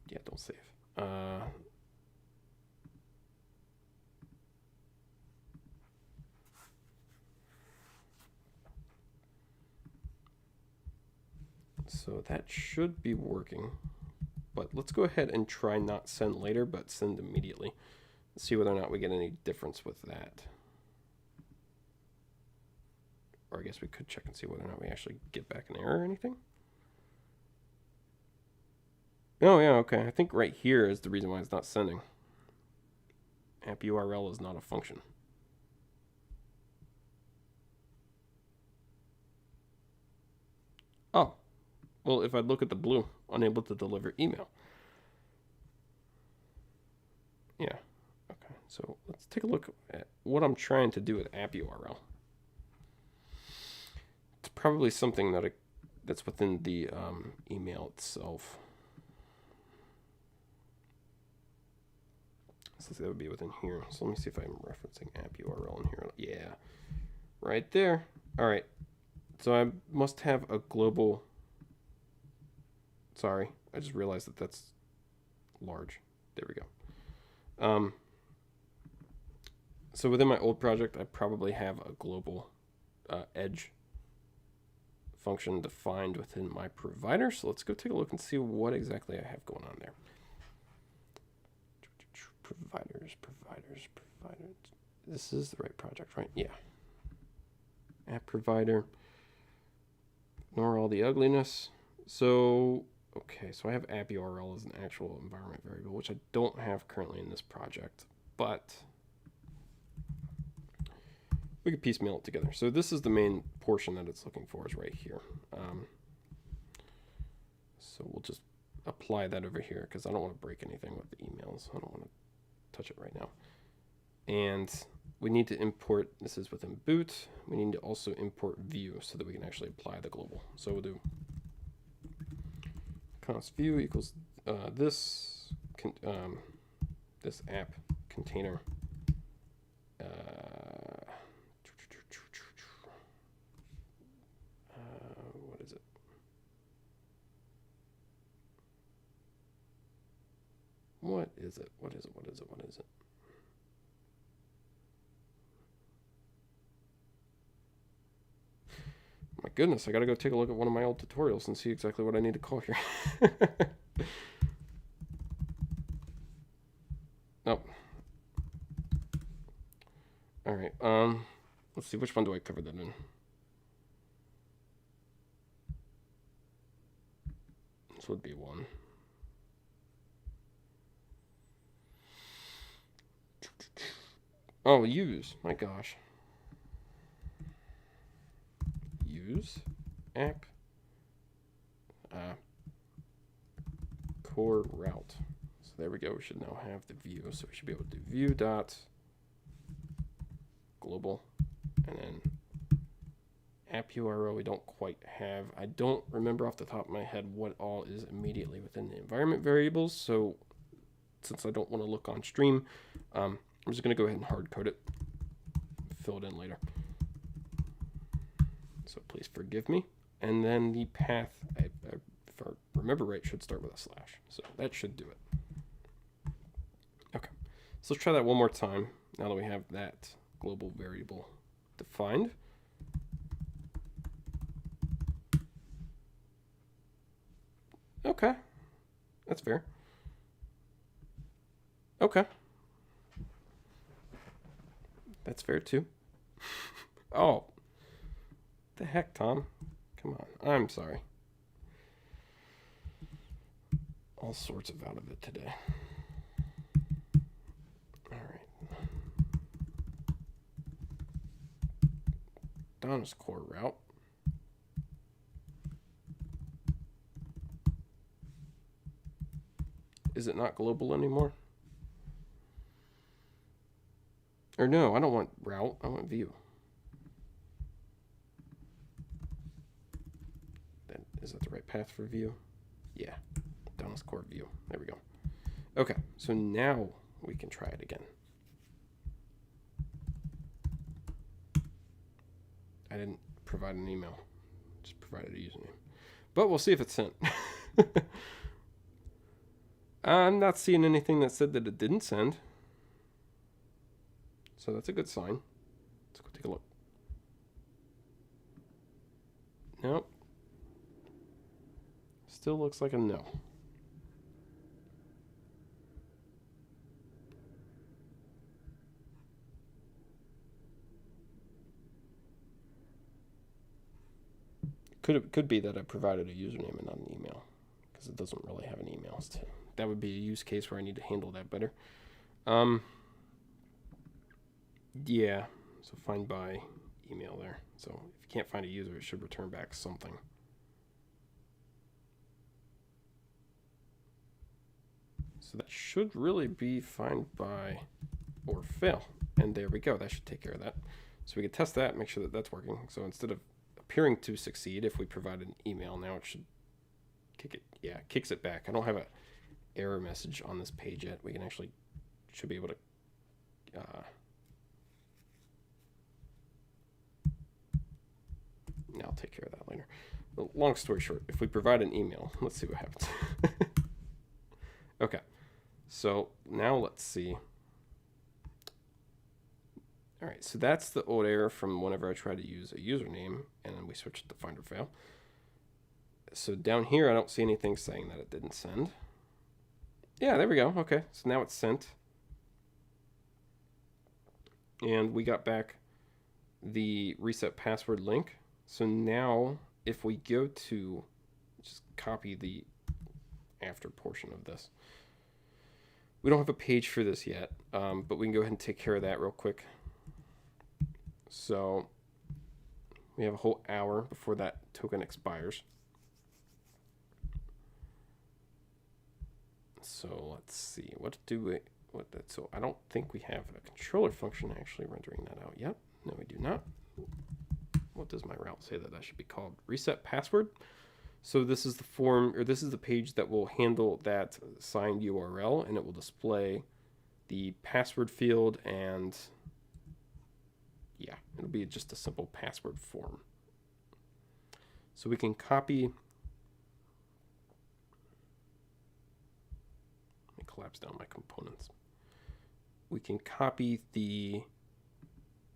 Yeah, don't save. So that should be working, but let's go ahead and try not send later, but send immediately. Let's see whether or not we get any difference with that. Or I guess we could check and see whether or not we actually get back an error or anything. Oh yeah, okay. I think right here is the reason why it's not sending. App URL is not a function. Oh, well, if I look at the blue, unable to deliver email. Yeah, okay. So let's take a look at what I'm trying to do with app URL. probably something that's within the email itself. So that would be within here. So let me see if I'm referencing app URL in here. Yeah, right there. All right. So I must have a global. Sorry, I just realized that that's large. There we go. So within my old project, I probably have a global edge function defined within my provider. So let's go take a look and see what exactly I have going on there. Providers. This is the right project, right? Yeah. App provider. Ignore all the ugliness. So, okay, so I have app URL as an actual environment variable, which I don't have currently in this project, but we could piecemeal it together. So this is the main portion that it's looking for is right here. So we'll just apply that over here because I don't want to break anything with the emails. I don't want to touch it right now. And we need to import, this is within boot, we need to also import view so that we can actually apply the global. So we'll do const view equals this app container what is it? What is it? My goodness, I gotta go take a look at one of my old tutorials and see exactly what I need to call here. Nope. All right. Let's see, which one do I cover that in? This would be one. Oh, use. My gosh. Use app core route. So there we go. We should now have the view. So we should be able to do view dot global and then app URL we don't quite have. I don't remember off the top of my head what all is immediately within the environment variables. So since I don't want to look on stream, I'm just going to go ahead and hard code it, fill it in later. So please forgive me. And then the path, if I remember right, should start with a slash. So that should do it. Okay, so let's try that one more time now that we have that global variable defined. Okay, that's fair. Okay. That's fair too. Oh. The heck, Tom? Come on. I'm sorry. All sorts of out of it today. All right. Donna's core route. Is it not global anymore? Or no, I don't want route. I want view. Is that the right path for view? Yeah, Donna's core view. There we go. Okay, so now we can try it again. I didn't provide an email, just provided a username. But we'll see if it's sent. I'm not seeing anything that said that it didn't send. So that's a good sign. Let's go take a look. Nope. Still looks like a no. Could be that I provided a username and not an email, because it doesn't really have an email. That would be a use case where I need to handle that better. Yeah, so find by email there. So if you can't find a user, it should return back something. So that should really be find by or fail. And there we go. That should take care of that. So we can test that, make sure that that's working. So instead of appearing to succeed if we provide an email. Now it should kicks it back. I don't have a error message on this page yet. We can actually should be able to I'll take care of that later. But long story short, if we provide an email, let's see what happens. Okay, so now let's see. All right, so that's the old error from whenever I try to use a username and then we switch it to find or fail. So down here, I don't see anything saying that it didn't send. Yeah, there we go. Okay, so now it's sent. And we got back the reset password link. So now if we go to, just copy the after portion of this. We don't have a page for this yet, but we can go ahead and take care of that real quick. So we have a whole hour before that token expires. So let's see, so I don't think we have a controller function actually rendering that out yet. No, we do not. What does my route say that should be called? Reset password. So this is the form, or this is the page that will handle that signed URL, and it will display the password field, and yeah, it'll be just a simple password form. So we can copy, let me collapse down my components. We can copy the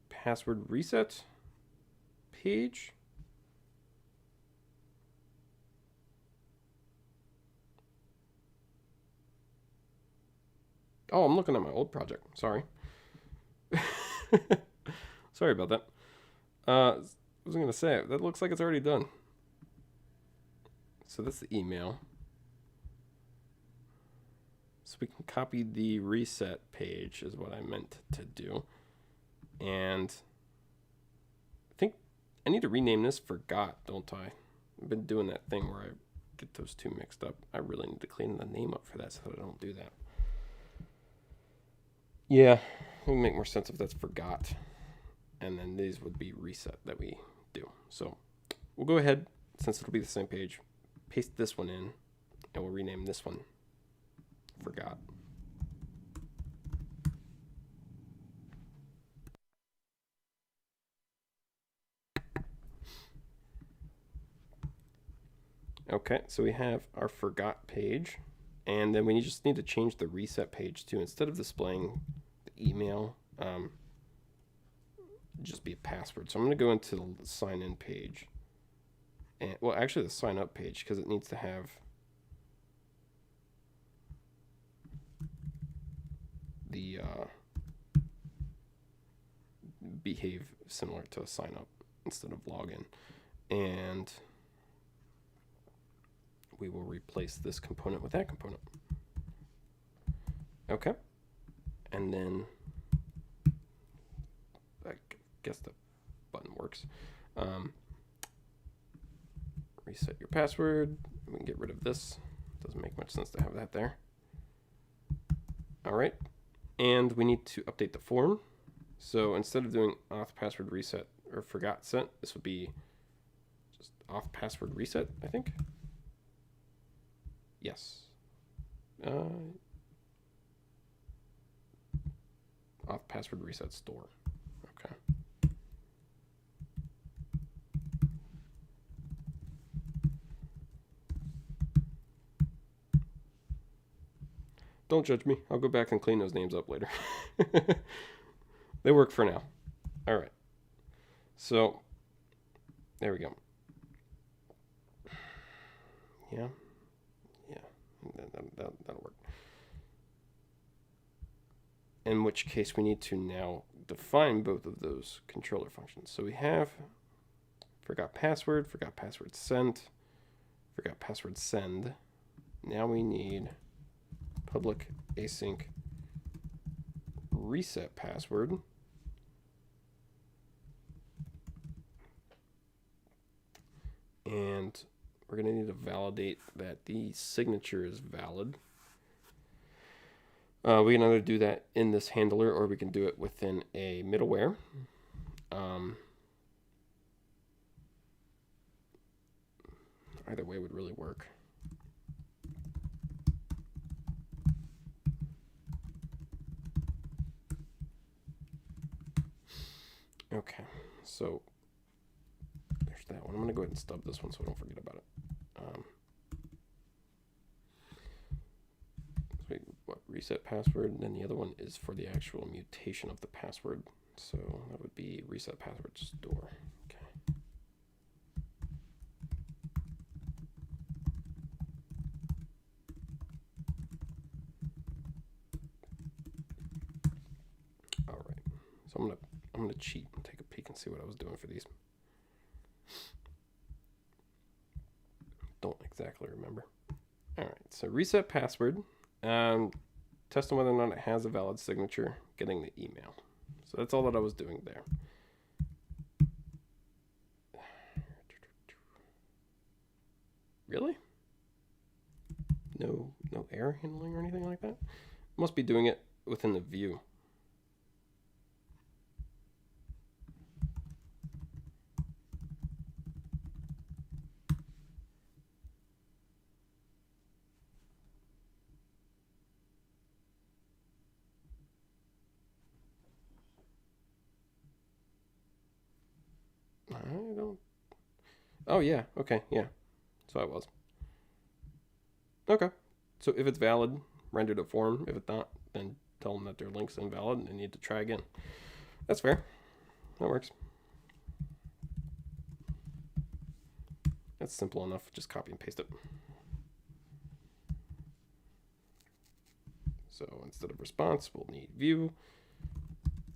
password reset page. Oh, I'm looking at my old project. Sorry. Sorry about that. I was going to say, that looks like it's already done. So that's the email. So we can copy the reset page is what I meant to do. And I think I need to rename this forgot, don't I? I've been doing that thing where I get those two mixed up. I really need to clean the name up for that so that I don't do that. Yeah, it would make more sense if that's forgot. And then these would be reset that we do. So we'll go ahead, since it'll be the same page, paste this one in, and we'll rename this one forgot. Okay, so we have our forgot page, and then we just need to change the reset page to, instead of displaying the email, just be a password. So I'm going to go into the sign in page, and well, actually the sign up page, because it needs to have the behave similar to a sign up instead of login, and we will replace this component with that component. Okay, and then I guess the button works. Reset your password. We can get rid of this. Doesn't make much sense to have that there. All right, and we need to update the form. So instead of doing auth password reset or forgot sent, this would be just auth password reset, I think. Yes. Auth password reset store. Okay. Don't judge me. I'll go back and clean those names up later. They work for now. All right. So there we go. Yeah. That'll work. In which case we need to now define both of those controller functions. So we have forgot password sent, forgot password send. Now we need public async reset password. And we're going to need to validate that the signature is valid. We can either do that in this handler or we can do it within a middleware. Either way would really work. Okay, so there's that one. I'm going to go ahead and stub this one so I don't forget about it. Reset password, and then the other one is for the actual mutation of the password. So that would be reset password store. Okay. All right. So I'm gonna cheat and take a peek and see what I was doing for these. Don't exactly remember. All right. So reset password. Testing whether or not it has a valid signature, getting the email. So that's all that I was doing there. Really? No error handling or anything like that? Must be doing it within the view. I don't. Oh, yeah. Okay. Yeah. So I was. Okay. So if it's valid, render the form. If it's not, then tell them that their link's invalid and they need to try again. That's fair. That works. That's simple enough. Just copy and paste it. So instead of response, we'll need view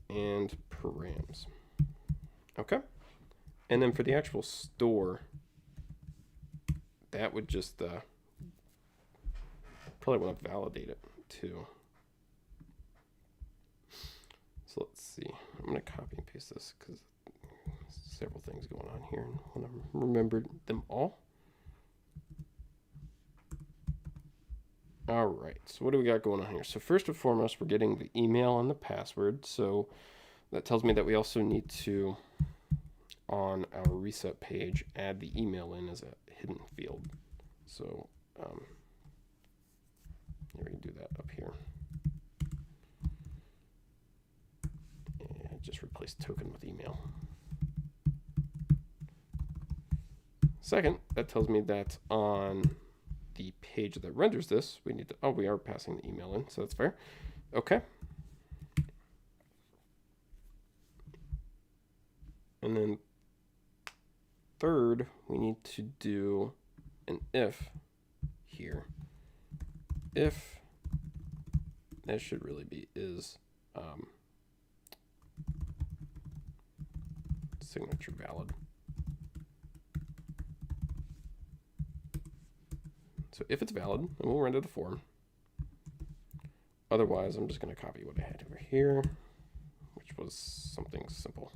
and params. Okay. And then for the actual store, that would just probably want to validate it too. So let's see. I'm going to copy and paste this because several things going on here and I want to remember them all. All right, so what do we got going on here? So first and foremost, we're getting the email and the password. So that tells me that we also need to, on our reset page, add the email in as a hidden field. So we can do that up here. And just replace token with email. Second, that tells me that on the page that renders this, we need to, we are passing the email in, so that's fair. Okay. And then third, we need to do an if here. If, that should really be is signature valid. So if it's valid, then we'll render the form. Otherwise, I'm just going to copy what I had over here, which was something simple.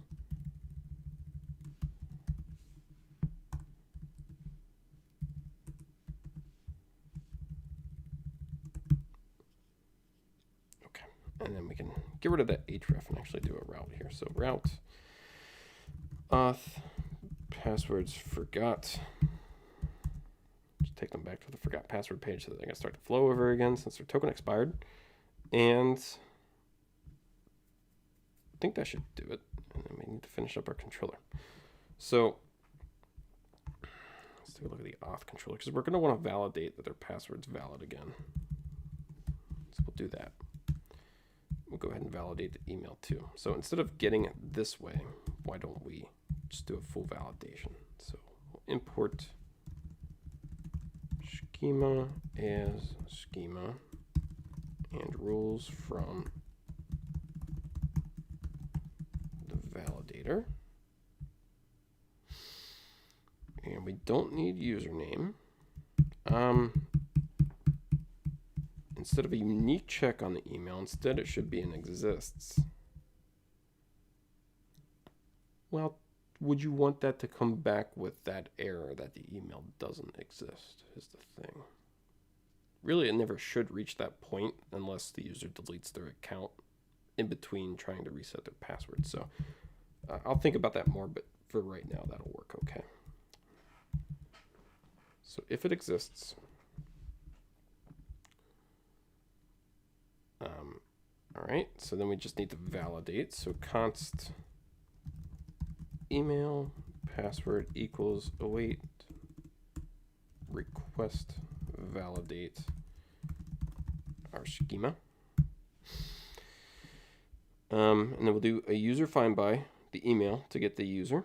Okay, and then we can get rid of that href and actually do a route here. So route auth passwords forgot. Take them back to the forgot password page so that they can start to flow over again since their token expired. And I think that should do it. And then we need to finish up our controller. So let's take a look at the auth controller because we're going to want to validate that their password's valid again. So we'll do that. We'll go ahead and validate the email too. So instead of getting it this way, why don't we just do a full validation? So we'll import schema as schema and rules from the validator. And we don't need username. Instead of a unique check on the email, instead it should be an exists. Well, would you want that to come back with that error that the email doesn't exist is the thing. Really, it never should reach that point unless the user deletes their account in between trying to reset their password. So I'll think about that more, but for right now, that'll work okay. So if it exists, all right, so then we just need to validate. So const email password equals await request validate our schema. And then we'll do a user find by the email to get the user,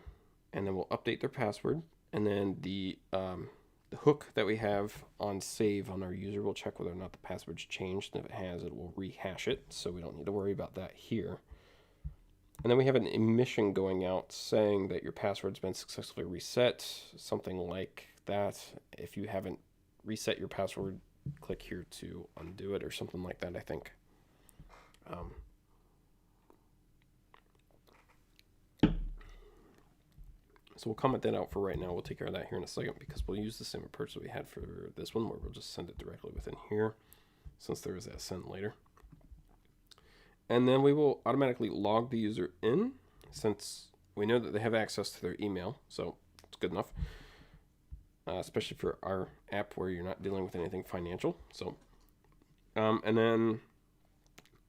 and then we'll update their password, and then the hook that we have on save on our user will check whether or not the password's changed, and if it has, it will rehash it, so we don't need to worry about that here. And then we have an emission going out saying that your password's been successfully reset, something like that. If you haven't reset your password, click here to undo it or something like that, I think. So we'll comment that out for right now. We'll take care of that here in a second because we'll use the same approach that we had for this one where we'll just send it directly within here since there is that send later. And then we will automatically log the user in since we know that they have access to their email. So it's good enough, especially for our app where you're not dealing with anything financial. So, and then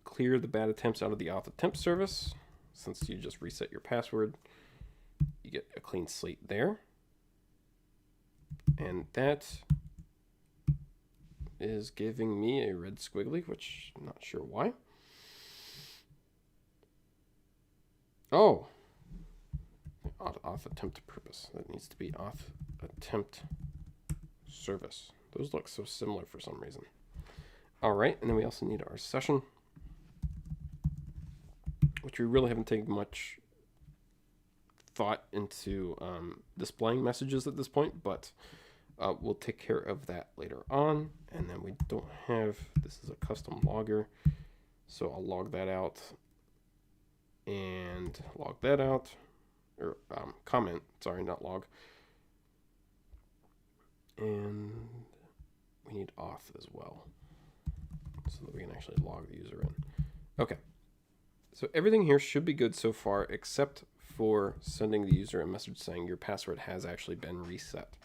clear the bad attempts out of the auth attempt service since you just reset your password. You get a clean slate there. And that is giving me a red squiggly, which I'm not sure why. Oh, auth attempt purpose. That needs to be auth attempt service. Those look so similar for some reason. All right, and then we also need our session, which we really haven't taken much thought into displaying messages at this point, but we'll take care of that later on. And then we don't have, this is a custom logger, so I'll log that out and log that out, or comment, sorry, not log. And we need auth as well, so that we can actually log the user in. Okay, so everything here should be good so far, except for sending the user a message saying your password has actually been reset.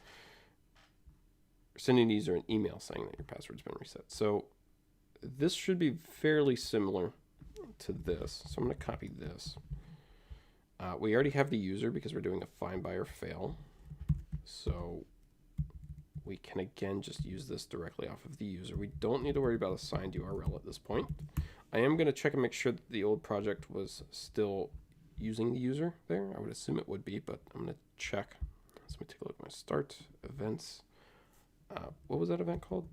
Or sending the user an email saying that your password's been reset. So this should be fairly similar to this. So I'm going to copy this. We already have the user because we're doing a find by or fail. So we can again just use this directly off of the user. We don't need to worry about a signed URL at this point. I am going to check and make sure that the old project was still using the user there. I would assume it would be, but I'm going to check. So let me take a look at my start events. What was that event called?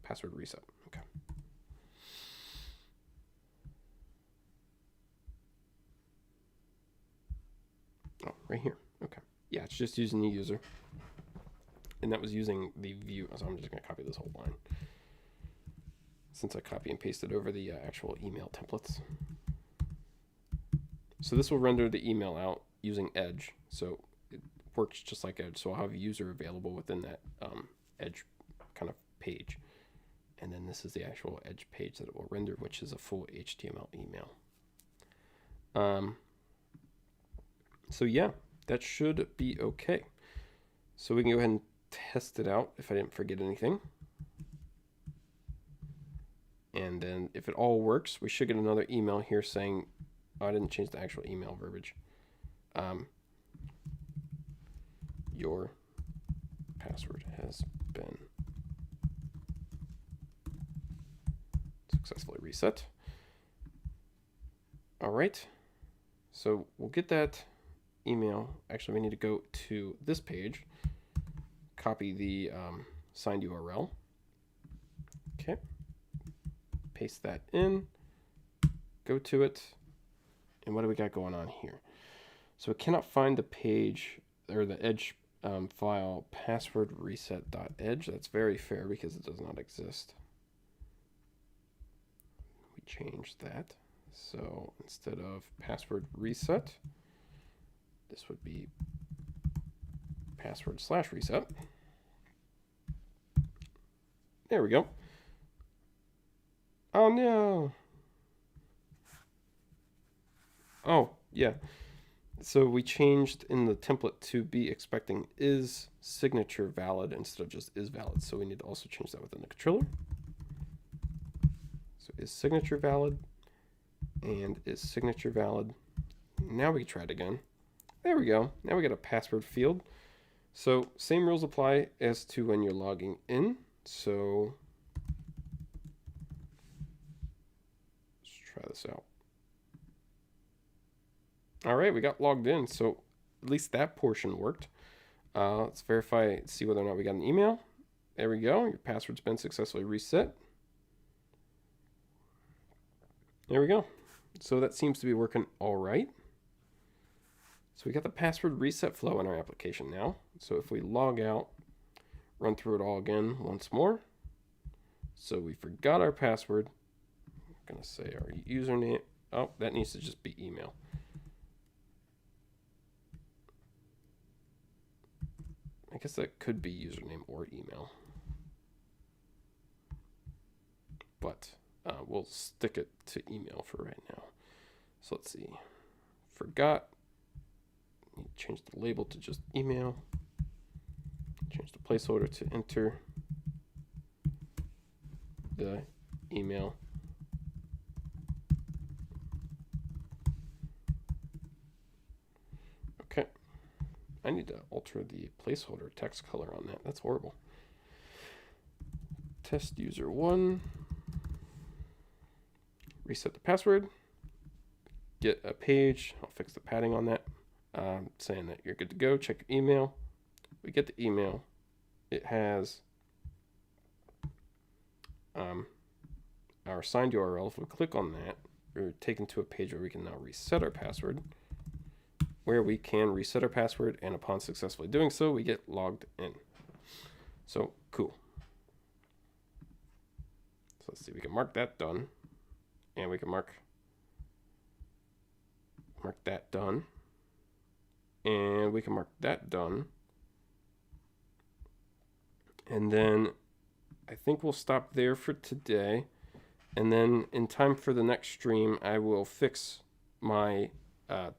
Password reset. Okay. Oh, right here. Okay. Yeah, it's just using the user. And that was using the view. So I'm just going to copy this whole line, since I copy and pasted over the actual email templates. So this will render the email out using Edge. So it works just like Edge. So I'll have a user available within that Edge kind of page. And then this is the actual Edge page that it will render, which is a full HTML email. So yeah, that should be okay. So we can go ahead and test it out if I didn't forget anything. And then if it all works, we should get another email here saying, oh, I didn't change the actual email verbiage. Your password has been successfully reset. All right. So we'll get that email. Actually, we need to go to this page, copy the signed URL. Okay. Paste that in, go to it. And what do we got going on here? So it cannot find the page or the Edge file password reset.edge. That's very fair because it does not exist. We changed that. So instead of password reset, this would be password/reset. There we go. Oh no. Oh, yeah. So we changed in the template to be expecting is signature valid instead of just is valid. So we need to also change that within the controller. So is signature valid and is signature valid. Now we can try it again. There we go. Now we got a password field. So same rules apply as to when you're logging in. So let's try this out. All right, we got logged in. So at least that portion worked. Let's verify, see whether or not we got an email. There we go. Your password's been successfully reset. There we go. So that seems to be working all right. So we got the password reset flow in our application now. So if we log out, run through it all again once more. So we forgot our password. I'm going to say our username. Oh, that needs to just be email. I guess that could be username or email. But we'll stick it to email for right now. So let's see. Forgot. Change the label to just email. Change the placeholder to enter the email. Okay. I need to alter the placeholder text color on that. That's horrible. Test user 1. Reset the password. Get a page. I'll fix the padding on that. Saying that you're good to go. Check your email. We get the email. It has our signed URL. If we click on that, we're taken to a page where we can now reset our password. Where we can reset our password, and upon successfully doing so, we get logged in. So cool. So let's see. We can mark that done, and we can mark that done. And we can mark that done. And then I think we'll stop there for today. And then in time for the next stream, I will fix my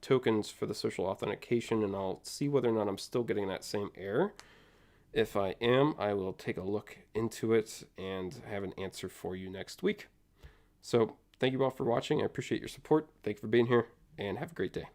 tokens for the social authentication, and I'll see whether or not I'm still getting that same error. If I am, I will take a look into it and have an answer for you next week. So thank you all for watching. I appreciate your support. Thank you for being here, and have a great day.